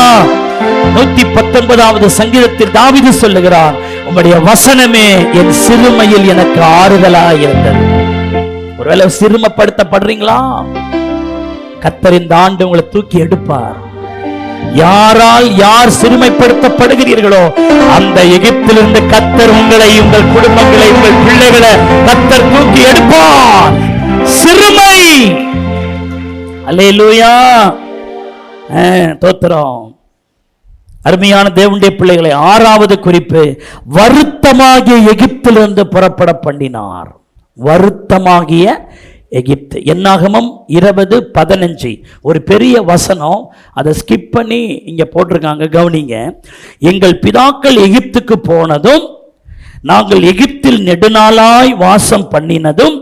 119வது சங்கீதத்தில் தாவீது சொல்லுகிறான், உம்முடைய வசனமே என் சிறுமையில் எனக்கு ஆறுதலாக இருந்தது. ஒருவேளை சிறுமைப்படுத்தப்படுறீங்களா? கர்த்தர் இந்த ஆண்டு உங்களை தூக்கி எடுப்பார். யாரால் யார் சிறுமைப்படுத்தப்படுகிறீர்களோ அந்த எகிப்திலிருந்து கர்த்தர் உங்களை, உங்கள் குடும்பங்களை, உங்கள் பிள்ளைகளை கர்த்தர் தூக்கி எடுப்பார். சிறுமை. அல்லேலூயா. தோத்திரம். அருமையான தேவனுடைய பிள்ளைகளை, ஆறாவது குறிப்பு, வருத்தமாகிய எகிப்திலிருந்து புறப்பட பண்ணினார். வருத்தமாகிய எகிப்து. என்னாகமம் 20:15 ஒரு பெரிய வசனம், அதை ஸ்கிப் பண்ணி இங்க போட்டிருக்காங்க, கவனிங்க. எங்கள் பிதாக்கள் எகிப்துக்கு போனதும் நாங்கள் எகிப்தில் நெடுநாளாய் வாசம் பண்ணினதும்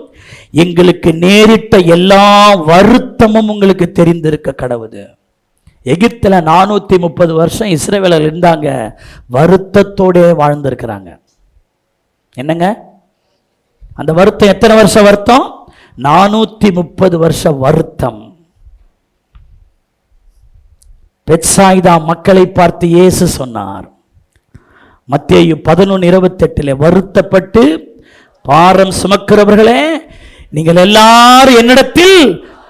எங்களுக்கு நேரிட்ட எல்லா வருத்தமும் உங்களுக்கு தெரிந்திருக்க கடவுது. எகிப்தில் 430 வருஷம் இஸ்ரவேலர் இருந்தாங்க, வருத்தத்தோட வாழ்ந்திருக்கிறாங்க. என்னங்க அந்த வருத்தம்? எத்தனை வருஷம் வருத்தம்? 430 வருஷம் வருத்தம். பெத்சாயிதா மக்களை பார்த்து இயேசு சொன்னார், மத்தேயு 11:28, வருத்தப்பட்டு பாரம் சுமக்கிறவர்களே நீங்கள் எல்லாரும் என்னிடத்தில்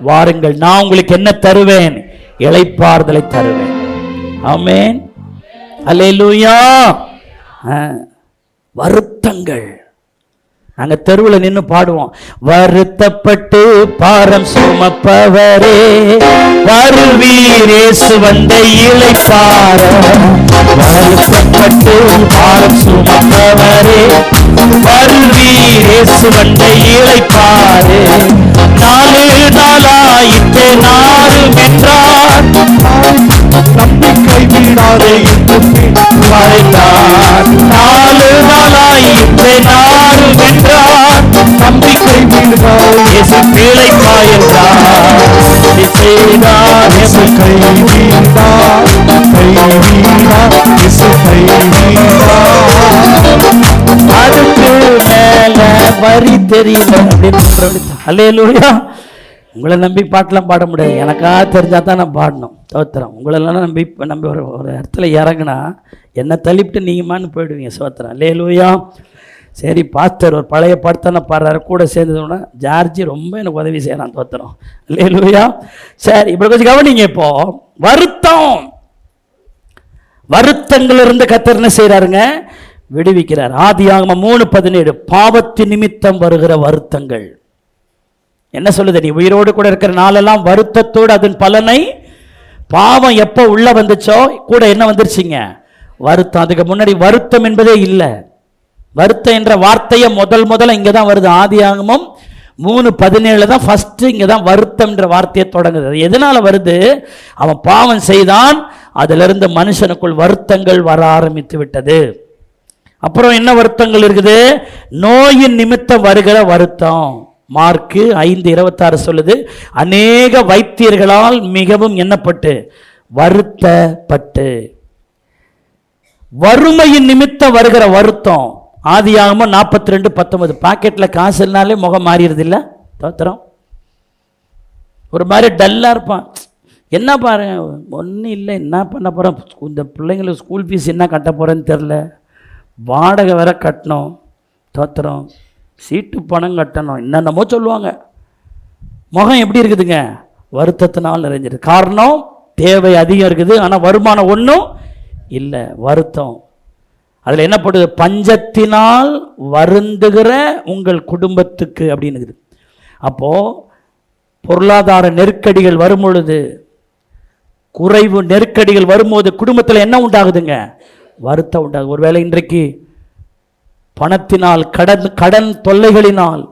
வாருங்கள், நான் உங்களுக்கு என்ன தருவேன்? இளைப்பாறுதலை தருவேன். ஆமென். அல்லேலூயா. வருத்தங்கள். நாங்க தெருவில் நின்று பாடுவோம், வருத்தப்பட்டு பாரம் சுமப்பவரே வருவீர் இயேசு வந்த இளைப்பாற. வருத்தப்பட்டு பாரம் சுமப்பவரே வருவீர் இயேசு வந்த இளைப்பாறு. 4 நாளாயிற்றே நாளும் என்றார், நம்பிக்கை விடாதே மறைத்தார். 4 நாளாயிற்றே நாளும் என்றார், நம்பிக்கை விடாதே இயேசு இளைப்பாயிருந்தார். செய்தார் இயேசு கைவிடார், கைவிடார் இயேசு கைவிடார். அதுக்கு மேல வரி தெரியல அப்படின்னு. அல்லேலூயா. உங்களை நம்பி பாட்டெல்லாம் பாட முடியாது, எனக்கா தெரிஞ்சா தான் நான் பாடணும். சோத்திரம். உங்களெல்லாம் நம்பி ஒரு இடத்துல இறங்கினா என்னை தள்ளிவிட்டு நீங்கம்மான்னு போயிடுவீங்க. சோத்திரம். அல்லேலூயா. சரி, பாஸ்டர் ஒரு பழைய படத்தான பாடுறாரு, கூட சேர்ந்ததுன்னா ஜார்ஜி ரொம்ப எனக்கு உதவி செய்யறான். தோத்திரம். அல்லேலூயா. சரி, இப்படி கொஞ்சம் கவனிங்க. இப்போ வருத்தம், வருத்தங்கள் இருந்து கர்த்தர் என்ன செய்யறாருங்க? விடுவிக்கிறார். ஆதியாகமம் 3:17, பாவத்தின் நிமித்தம் வருகிற வருத்தங்கள். என்ன சொல்லுது? நீ உயிரோடு கூட இருக்கிற நாளெல்லாம் வருத்தத்தோடு அதன் பலனை. பாவம் எப்போ உள்ள வந்துச்சோ கூட என்ன வந்துருச்சுங்க? வருத்தம். அதுக்கு முன்னாடி வருத்தம் என்பதே இல்லை. வருத்தம் என்ற வார்த்தையை முதல்ல இங்கே தான் வருது. ஆதியாகமம் 3:17 தான் ஃபர்ஸ்ட் இங்கே தான் வருத்தம் என்ற வார்த்தையை தொடங்குது. எதனால வருது? அவன் பாவம் செய்தான், அதிலிருந்து மனுஷனுக்குள் வருத்தங்கள் வர ஆரம்பித்து விட்டது. அப்புறம் என்ன வருத்தங்கள் இருக்குது? நோயின் நிமித்தம் வருகிற வருத்தம். மார்க்கு 5:26 சொல்லுது, அநேக வைத்தியர்களால் மிகவும் எண்ணப்பட்டு வருத்தப்பட்டு. வறுமையின் நிமித்தம் வருகிற வருத்தம். ஆதியாகமம் 42:19, பாக்கெட்ல காசு இல்லைனாலே முகம் மாறிடுது இல்லை? தோத்திரம். ஒரு மாதிரி டல்லா இருப்பான். என்ன பாருங்க, ஒன்றும் இல்லை, என்ன பண்ண போகிறேன், இந்த பிள்ளைங்களுக்கு ஸ்கூல் ஃபீஸ் என்ன கட்ட போகிறேன்னு தெரில, வாடகை வேற கட்டணும், தோத்திரம், சீட்டு பணம் கட்டணும், என்னென்னமோ சொல்லுவாங்க. முகம் எப்படி இருக்குதுங்க? வருத்தத்தினால் நிறைஞ்சிருக்கு. காரணம், தேவை அதிகம் இருக்குது, ஆனால் வருமானம் ஒன்றும் இல்லை. வருத்தம். அதில் என்ன போடுது? பஞ்சத்தினால் வருந்துகிற உங்கள் குடும்பத்துக்கு அப்படின்னு இருக்குது. அப்போது பொருளாதார நெருக்கடிகள் வரும் பொழுது, குறைவு நெருக்கடிகள் வரும்போது குடும்பத்தில் என்ன உண்டாகுதுங்க? வருத்தம் உண்டாகுது. ஒருவேளை இன்றைக்கு பணத்தினால், கடன் தொல்லைகளினால்,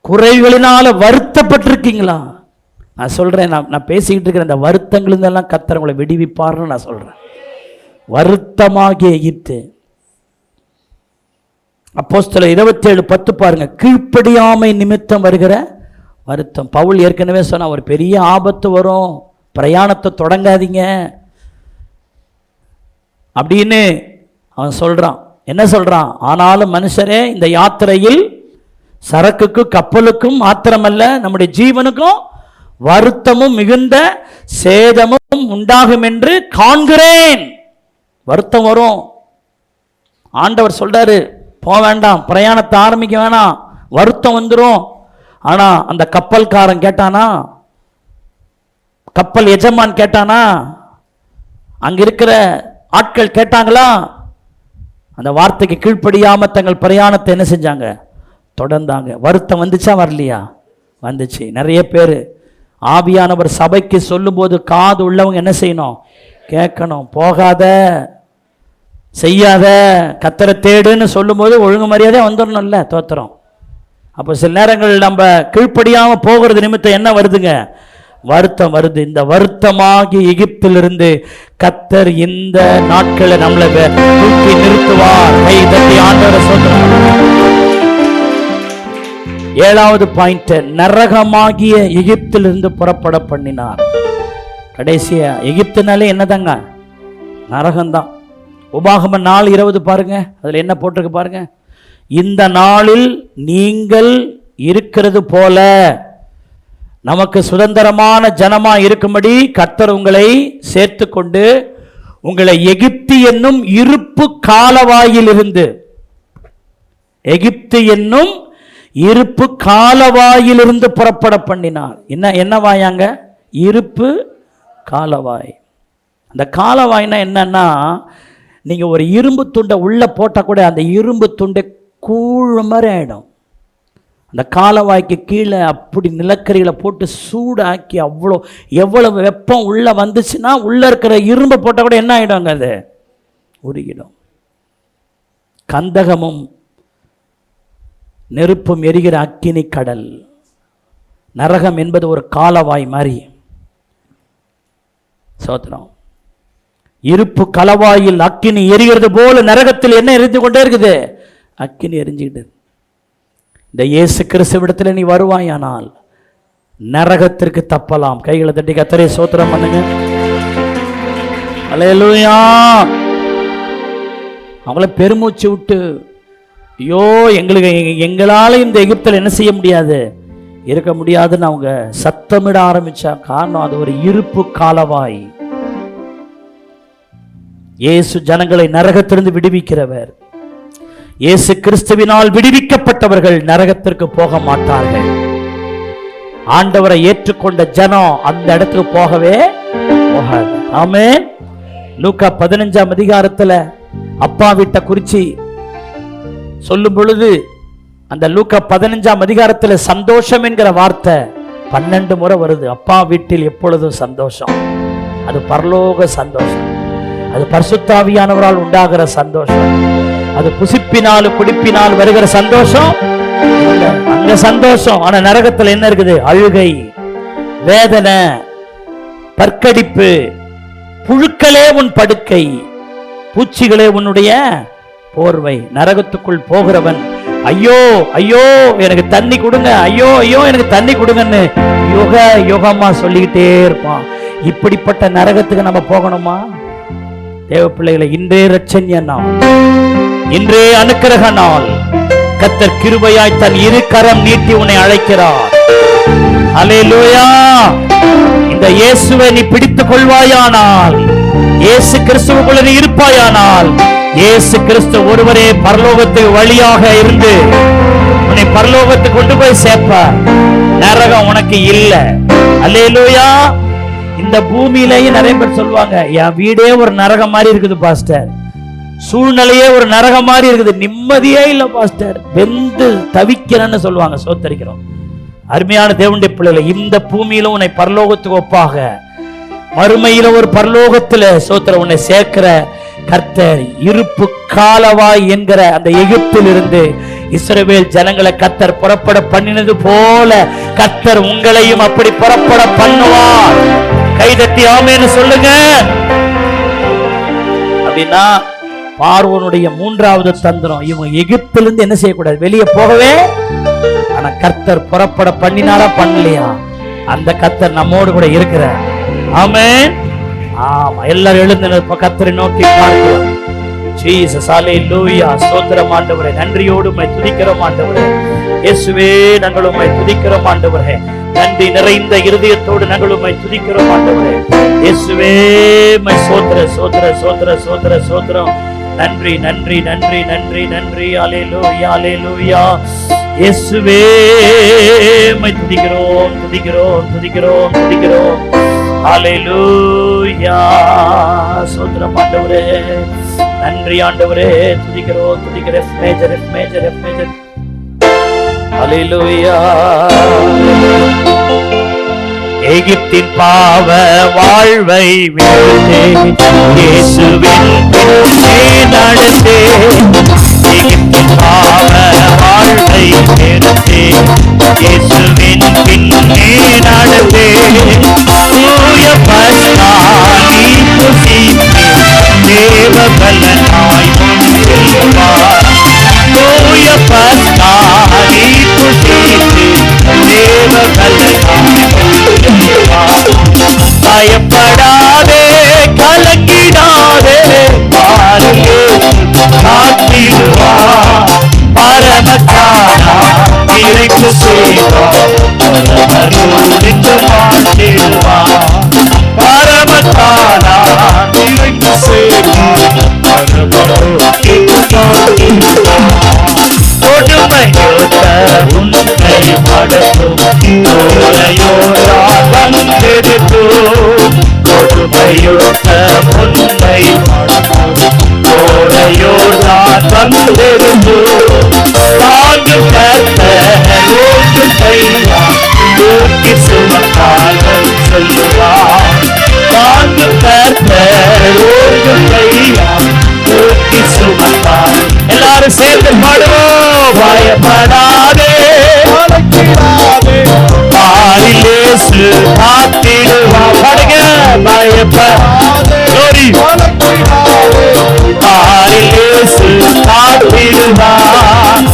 குறைகளினால வருத்தப்பட்டிருக்கீங்களா? நான் சொல்றேன், நான் பேசிக்கிட்டு இருக்கிற இந்த வருத்தங்கள் கர்த்தர் உங்களை விடுவிப்பார்னு நான் சொல்றேன். வருத்தமாகிய எகிப்து. அப்போஸ்தலர் 27:10 பாருங்க, கீழ்ப்படியாமை நிமித்தம் வருகிற வருத்தம். பவுல் ஏற்கனவே சொன்னா, ஒரு பெரிய ஆபத்து வரும், பிரயாணத்தை தொடங்காதீங்க அப்படின்னு அவன் சொல்றான். என்ன சொல்றான்? ஆனாலும் மனுஷரே, இந்த யாத்திரையில் சரக்குக்கும் கப்பலுக்கும் மாத்திரமல்ல, நம்முடைய ஜீவனுக்கும் வருத்தமும் மிகுந்த சேதமும் உண்டாகும் என்று காண்கிறேன். வருத்தம் வரும். ஆண்டவர் சொல்றாரு, போக வேண்டாம், பிரயாணத்தை ஆரம்பிக்க வேணாம், வருத்தம் வந்துடும். ஆனா அந்த கப்பல்காரன் கேட்டானா? கப்பல் எஜமான் கேட்டானா? அங்க இருக்கிற ஆட்கள் கேட்டாங்களா? அந்த வார்த்தைக்கு கீழ்ப்படியாம தங்கள் பிரயாணத்தை என்ன செஞ்சாங்க? தொடர்ந்தாங்க. வருத்தம் வந்துச்சா வரலையா? வந்துச்சு. நிறைய பேர் ஆவியானவர் சபைக்கு சொல்லும்போது காது உள்ளவங்க என்ன செய்யணும்? கேட்கணும். போகாத, செய்யாத, கத்தரை தேடுன்னு சொல்லும்போது ஒழுங்கு மரியாதை வந்துடணும்ல. தோத்திரம். அப்போ சில நேரங்கள் நம்ம கீழ்ப்படியாமல் போகிறது நிமித்தம் என்ன வருதுங்க? வருத்தம் வருது. இந்த வருத்தமாகி எகிப்திலிருந்து கத்தர் இந்த நாட்களை நம்மளை தூக்கி நிறுத்துவார். கை தட்டி ஆண்டவரை சொல்றார். 7வது பாயிண்ட், நரகமாகிய எகிப்திலிருந்து புறப்பட பண்ணினார். கடைசியா எகிப்துனாலே என்னதாங்க? நரகம்தான். உபாகமம் 4:20 பாருங்க. அதுல என்ன போட்டிருக்கு பாருங்க. இந்த நாளில் நீங்கள் இருக்கிறது போல நமக்கு சுதந்திரமான ஜனமா இருக்கும்படி கர்த்தர் உங்களை சேர்த்து கொண்டு உங்களை எகிப்து என்னும் இருப்பு காலவாயிலிருந்து, எகிப்து என்னும் இருப்பு காலவாயிலிருந்து புறப்பட பண்ணினார். என்ன வாயாங்க? இருப்பு காலவாய். அந்த காலவாய்னா என்னன்னா, நீங்க ஒரு இரும்பு துண்டை உள்ள போட்டா கூட அந்த இரும்பு துண்டை கூழ் மாதிரி ஆயிடும். அந்த காலவாய்க்கு கீழே அப்படி நிலக்கரிகளை போட்டு சூடாக்கி எவ்வளவு வெப்பம் உள்ள வந்துச்சுன்னா உள்ள இருக்கிற இரும்பை போட்டால் கூட என்ன ஆகிடும்? அது உருகிடும். கந்தகமும் நெருப்பும் எரிகிற அக்கினி கடல். நரகம் என்பது ஒரு காலவாய் மாதிரி. சோத்திரம். இருப்பு கலவாயில் அக்கினி எரிகிறது போல நரகத்தில் என்ன எரிந்து கொண்டே இருக்குது? அக்கினி எரிஞ்சுக்கிட்டு. இந்த இயேசு கிறிஸ்துவிடத்தில் நீ வருவாயானால் நரகத்திற்கு தப்பலாம். கைகளை தட்டி கர்த்தரை ஸ்தோத்திரம் பண்ணுங்க. அல்லேலூயா. அவங்கள பெருமூச்சு விட்டு, ஐயோ எங்களால இந்த எகிப்தில் என்ன செய்ய முடியாது, இருக்க முடியாதுன்னு அவங்க சத்தமிட ஆரம்பிச்சா. காரணம், அது ஒரு இருப்பு காலவாய். இயேசு ஜனங்களை நரகத்திலிருந்து விடுவிக்கிறவர். இயேசு கிறிஸ்துவினால் விடுவிக்கப்பட்டவர்கள் நரகத்திற்கு போக மாட்டார்கள். ஆண்டவரை ஏற்றுக்கொண்ட ஜனம் அந்த இடத்துக்கு போகவே போகாது. ஆமென். லூக்கா 15ஆம் அதிகாரத்துல அப்பா வீட்டை குறிச்சி சொல்லும் பொழுது அந்த லூக்கா 15ஆம் அதிகாரத்துல சந்தோஷம் என்கிற வார்த்தை 12 முறை வருது. அப்பா வீட்டில் எப்பொழுதும் சந்தோஷம். அது பரலோக சந்தோஷம். அது பரிசுத்த ஆவியானவரால் உண்டாகிற சந்தோஷம். அது புசிப்பினால் குடிப்பினால் வருகிற சந்தோஷம். அங்க சந்தோஷம். ஆனா நரகத்துல என்ன இருக்குது? அழுகை, வேதனை, பற்கடிப்பு, புழுக்களே உன் படுக்கை, பூச்சிகளே உன்னுடைய போர்வை. நரகத்துக்குள் போகிறவன் ஐயோ ஐயோ எனக்கு தண்ணி கொடுங்க, ஐயோ ஐயோ எனக்கு தண்ணி கொடுங்கன்னு யுகமா சொல்லிக்கிட்டே இருப்பான். இப்படிப்பட்ட நரகத்துக்கு நம்ம போகணுமா? தேவ பிள்ளைகளை, இன்றே இரட்சண்ய நாள், இன்றே அனுக்கிரக நாள். கர்த்தர் கிருபையாய் தன் இரு கரம் நீட்டி உன்னை அழைக்கிறார். அல்லேலூயா. இந்த இயேசுவை நீ பிடித்துக் கொள்வாயானால், இயேசு கிறிஸ்துவுக்குள்ள நீ இருப்பாயானால், இயேசு கிறிஸ்து ஒருவரே பரலோகத்துக்கு வழியாக இருந்து உன்னை பரலோகத்துக்கு கொண்டு போய் சேர்ப்பார். நரகம் உனக்கு இல்லை. அல்லேலூயா. இந்த பூமியிலேயே நிறைய பேர் சொல்லுவாங்க, என் வீடே ஒரு நரகம் மாதிரி இருக்குது பாஸ்டர், சூழ்நிலையே ஒரு நரகம் மாதிரி இருக்குது, நிம்மதியே இல்லை பாஸ்டர், வெந்து தவிக்கிறேன்னு சொல்லுவாங்க. சோத்தரிக்கிறோம். அருமையான தேவனுடைய பிள்ளைகளை, இந்த பூமியில உன்னை பரலோகத்துக்கு ஒப்பாக, மறுமையில ஒரு பரலோகத்துல சோத்திர உன்னை சேர்க்கிற கர்த்தர் இருப்பு காலவாய் என்கிற அந்த எகிப்தில் இருந்து இஸ்ரவேல் ஜனங்களை கர்த்தர் புறப்பட பண்ணினது போல கர்த்தர் உங்களையும் அப்படி புறப்பட பண்ணுவார். கைதட்டி ஆமென்னு சொல்லுங்க. அப்படின்னா பார்வோனுடைய 3வது தந்திரம், இவங்க எகிப்திலிருந்து என்ன செய்யக்கூடாது, வெளியே போகவே. ஆனா கர்த்தர் புறப்பட பண்ணினாரா பண்ணலையா? அந்த கர்த்தர் நம்மோடு கூட இருக்கிறார். ஆமென். ஆமா, எல்லாரும் எழுந்து கர்த்தரை நோக்கி பார்க்கிறோம். ஜீசஸ், ஹல்லேலூயா. ஸ்தோத்திரம் ஆண்டவரே. நன்றியோடு உம்மை துதிக்கிறோம் ஆண்டவரே. இயேசுவே, நாங்கள் உம்மை துதிக்கிறோம் ஆண்டவரே. நன்றி நிறைந்த இருதயத்தோடு நாங்கள் உம்மை துதிக்கிறோம் ஆண்டவரே. இயேசுவே, உம்மை சோத்திர சோத்திர சோத்திர சோத்திர சோத்திரம். நன்றி நன்றி நன்றி நன்றி நன்றி. ஹல்லேலூயா ஹல்லேலூயா. இயேசுவே, உம்மை துதிக்கிறோம் துதிக்கிறோம் துதிக்கிறோம் துதிக்கிறோம். ஹல்லேலூயா. சோத்திரம் ஆண்டவரே, நன்றி ஆண்டவரே. துதிக்கிறோம் துதிக்கிறேன். F major F major F major. Hallelujah. எகிப்தின் பாவ வாழ்வை விட்டு இயேசுவின் பின்னே நடந்தே. எகிப்தின் பாவ வாழ்வை விட்டு இயேசுவின் பின்னே நடந்தே. தூய பஸ்கானி புசித்து தேவபலனாய் முன்னில்வார். தூய பஸ்கானி புசித்து தேவபலனாய் முன்னில்வார். பயப்படாதே கலங்கிடாதே, பாருங்கே காத்திடுவார். பரமத்தானா இறைக்கு செய்வார், பரமரோடு வாழ்த்திடுவார். பரமத்தானா இறைக்கு செய்வார், பரமரோடு வாழ்த்திடுவார். கொடுமையோட உன்னை மடக்கும் தோரையோரால் வந்திருக்கும். கொடுமையோட உன்னை மடக்கும் தோரையோரால் வந்திருக்கும். தாங்கு கர்த்தரோடு கையால் தூக்கி சுமப்பார்கள் சொல்லுவார். தாங்கு கர்த்தரோடு கையால் தூக்கி சுமப்பார். எல்லாரும் சேர்ந்து பாடுவோம். பயப்படாதே பாரிலேசு காத்திடுவார். பாடுங்க. பயப்படாதே பாரிலேசு காத்திடுவார்.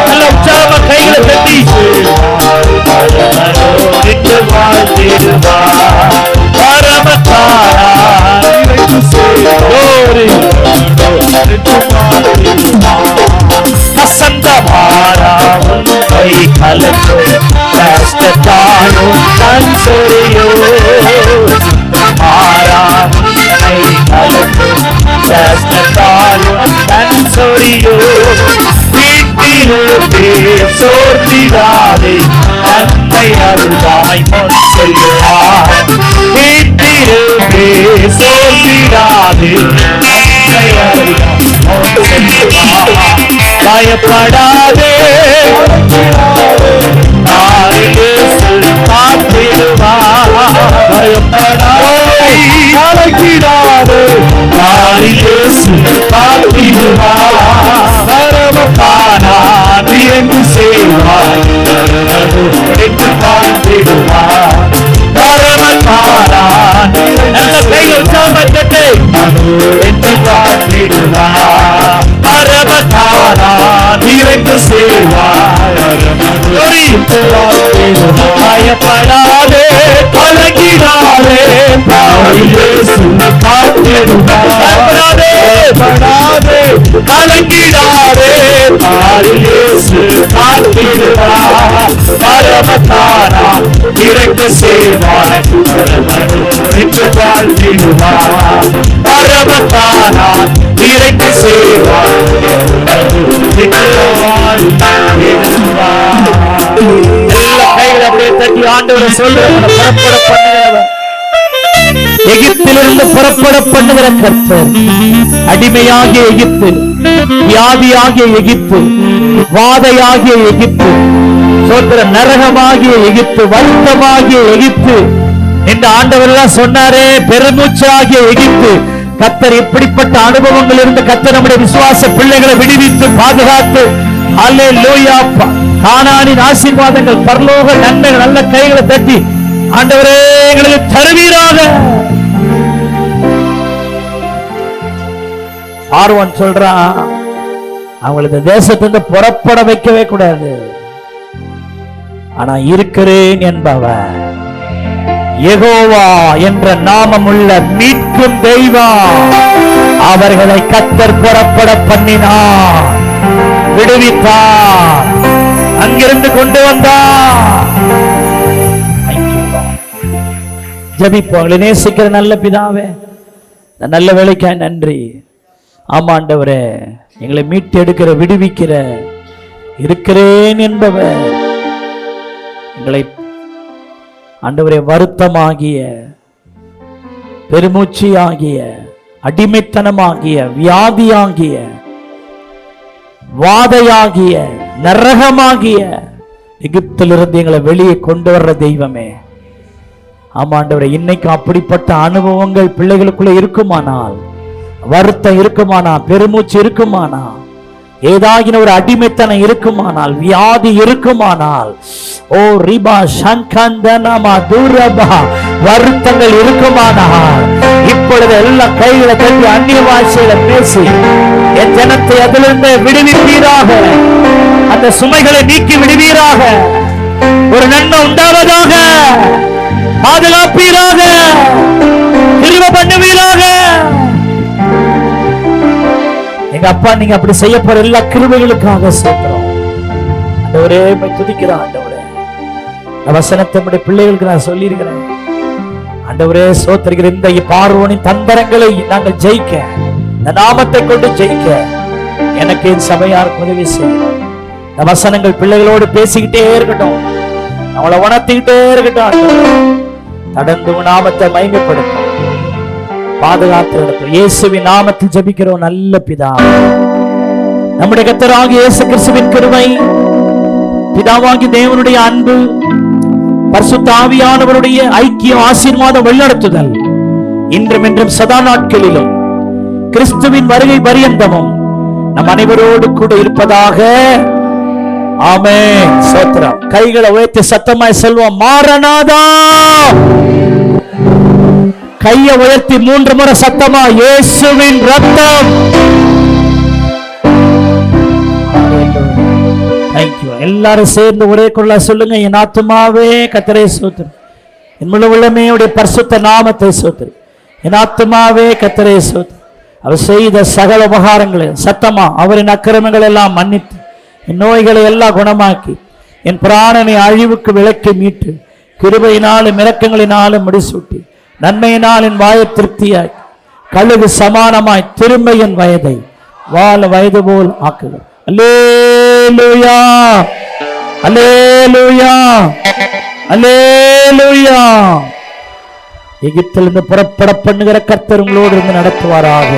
நல்ல உற்சாகமா கைகளை தட்டி பரமரோடு வாழ்த்திடுவார். பரமத்தாரா வசந்த மாறா உன்னை கலக்கும் கஷ்டத்தாலும் கண் சொரியோ. மாறா உன்னை கலக்கும் கஷ்டத்தாலும் கண் சொரியோ. வீட்டிலே சோர்ந்திடாதே, நன்மை அருளாய் முன் செல்வார். வீட்டிலே சோர்ந்திடாதே, நன்மை அருளாய் முன் செல்வார். பயப்படாதே இயேசு காத்திடுவார். பயப்படாதே கலங்கிடாதே, இயேசு காத்திடுவார். பரமத்தானா இறைக்கு செய்வார், பரமரோடு வாழ்த்திடுவார். பரமத்தானா நல்ல கையில் உற்சாகத்தை வாழ்த்திடுவார். பரமத்தானா இறைக்கு செய்வார், பயப்படாதே கலங்கிடாதே, இயேசு காத்திடுவார். பயப்படாதே கலங்கிடாதே, இயேசு காத்திடுவார். பரமத்தானா இறைக்கு செய்வார், பரமரோடு வாழ்த்திடுவார். பரமத்தானா இறைக்கு செய்வார், எகிப்திலிருந்து புறப்பட பண்ணுகிற கர்த்தர். அடிமையாகிய எகிப்து, வியாதியாகிய எகிப்து, வாதையாகிய எகிப்து, சோத்திர நரகமாகிய எகிப்து, வருத்தமாகிய எகிப்து இந்த ஆண்டவர் எல்லாம் சொன்னாரே. பெருமூச்சாகிய எகிப்து. கர்த்தர் இப்படிப்பட்ட அனுபவங்கள் இருந்து கர்த்தர் நம்முடைய விசுவாச பிள்ளைகளை விடுவித்து பாதுகாத்து அல்லேலூயா கானானின் ஆசீர்வாதங்கள் பரலோக நன்மைகள் நல்ல கைகளை தட்டி ஆண்டவரே எங்களுக்கு தருவீராக. பார்வன் சொல்றான், அவங்களுக்கு தேசத்திலிருந்து புறப்பட வைக்கவே கூடாது. ஆனா இருக்கிறேன் என்பவன் யெகோவா என்ற நாமமுள்ள மீட்கும் தெய்வம் அவர்களை கர்த்தர் புறப்பட பண்ணினார், விடுவித்தார், அங்கிருந்து கொண்டு வந்தார். ஜெபிப்போம். நேசிக்கிற நல்ல பிதாவே, நல்ல வேலைக்காய் நன்றி. ஆமாண்டவரே, எங்களை மீட்டு எடுக்கிற விடுவிக்கிற இருக்கிறேன் என்பவர் எங்களை ஆண்டவரே, வருத்தமாகிய, பெருமூச்சியாகிய, அடிமைத்தனமாகிய, வியாதியாகிய, வாதையாகிய, நரகமாகிய எகிப்திலிருந்து எங்களை வெளியே கொண்டு வர்ற தெய்வமே, ஆமாண்டவரே, இன்னைக்கு அப்படிப்பட்ட அனுபவங்கள் பிள்ளைகளுக்குள்ள இருக்குமானால், வருத்தம் இருக்குமானால், பெருமூச்சு இருக்குமானால், ஏதாகின ஒரு அடிமைத்தனம் இருக்குமானால், வியாதி இருக்குமானால், ஓ ரிபா சங்கந்தனமா துரபா வருத்தங்கள் இருக்குமானால், இப்பொழுது எல்லா கைகளை தட்டி அந்நிய பாஷையில பேசி என் ஜனத்தை அதிலிருந்து விடுவிப்பீராக, அந்த சுமைகளை நீக்கி விடுவீராக, ஒரு நன்மை உண்டாவதாக, பாதுகாப்பீராக, கிருபை பண்ணுவீராக. எங்க அப்பா, நீங்க அப்படி செய்ய போற எல்லா கிருபைகளுக்காக ஸ்தோத்திரம். ஆண்டவரே, துதிக்கிறேன் ஆண்டவரே. வசனத்தை பிள்ளைகளுக்கு நான் சொல்லி இருக்கிறேன் ஆண்டவரே, ஸ்தோத்திரிக்கிற இந்த பார்வோனின் தந்திரங்களை நாங்கள் ஜெயிக்க, இந்த நாமத்தை கொண்டு ஜெயிக்க எனக்கு என் சபையார் உதவி செய்யும். இந்த வசனங்கள் பிள்ளைகளோடு பேசிக்கிட்டே இருக்கட்டும், அவளை உணர்த்திக்கிட்டே இருக்கட்டும். தொடர்ந்து நாமத்தை மகிமைப்படுத்தும், பாதுகாத்து இயேசுவின் நாமத்தில் ஜெபிக்கிறோம் நல்ல பிதாவே. நம்முடைய கர்த்தராகிய இயேசு கிறிஸ்துவின் கிருபை, பிதாவாகிய தேவனுடைய அன்பு, பரிசுத்த ஆவியானவருடைய ஐக்கியம், ஆசீர்வாதம், வழிநடத்துதல் இன்றும் என்றும் சதா நாட்களிலும் கிறிஸ்துவின் வருகை பரியந்தமும் நம் அனைவரோடு கூட இருப்பதாக. ஆமென். ஸ்தோத்திரம். கைகளை உயர்த்தி சத்தமாய் சொல்வோம், மாரநாதா. கையை உயர்த்தி 3 முறை சத்தமா, இயேசுவின் ரத்தம். தேங்க்யூ. எல்லாரும் சேர்ந்து ஒரே குரலா சொல்லுங்க, என் ஆத்துமாவே கர்த்தரை ஸ்தோத்திரி, என் முழு உள்ளமே உடைய பரிசுத்த நாமத்தை ஸ்தோத்திரி. என் ஆத்துமாவே கர்த்தரை ஸ்தோத்திரி, அவர் செய்த சகல உபகாரங்களை சத்தமா, அவரின் அக்கிரமங்கள் எல்லாம் மன்னித்து, என் நோய்களை எல்லாம் குணமாக்கி, என் பிராணனை அழிவுக்கு விலக்கி மீட்டு, கிருபையினாலும் இரக்கங்களினாலும் முடிசூட்டி, நன்மையினால் என் வாயை திருப்தியாய், கழுகு சமானமாய் திரும்ப என் வயதை வாழ வயது போல் ஆக்குக. அல்லேலூயா, அல்லேலூயா, அல்லேலூயா. எகிப்திலிருந்து புறப்பட பண்ணுகிற கர்த்தர் உங்களோடு இருந்து நடத்துவாராக.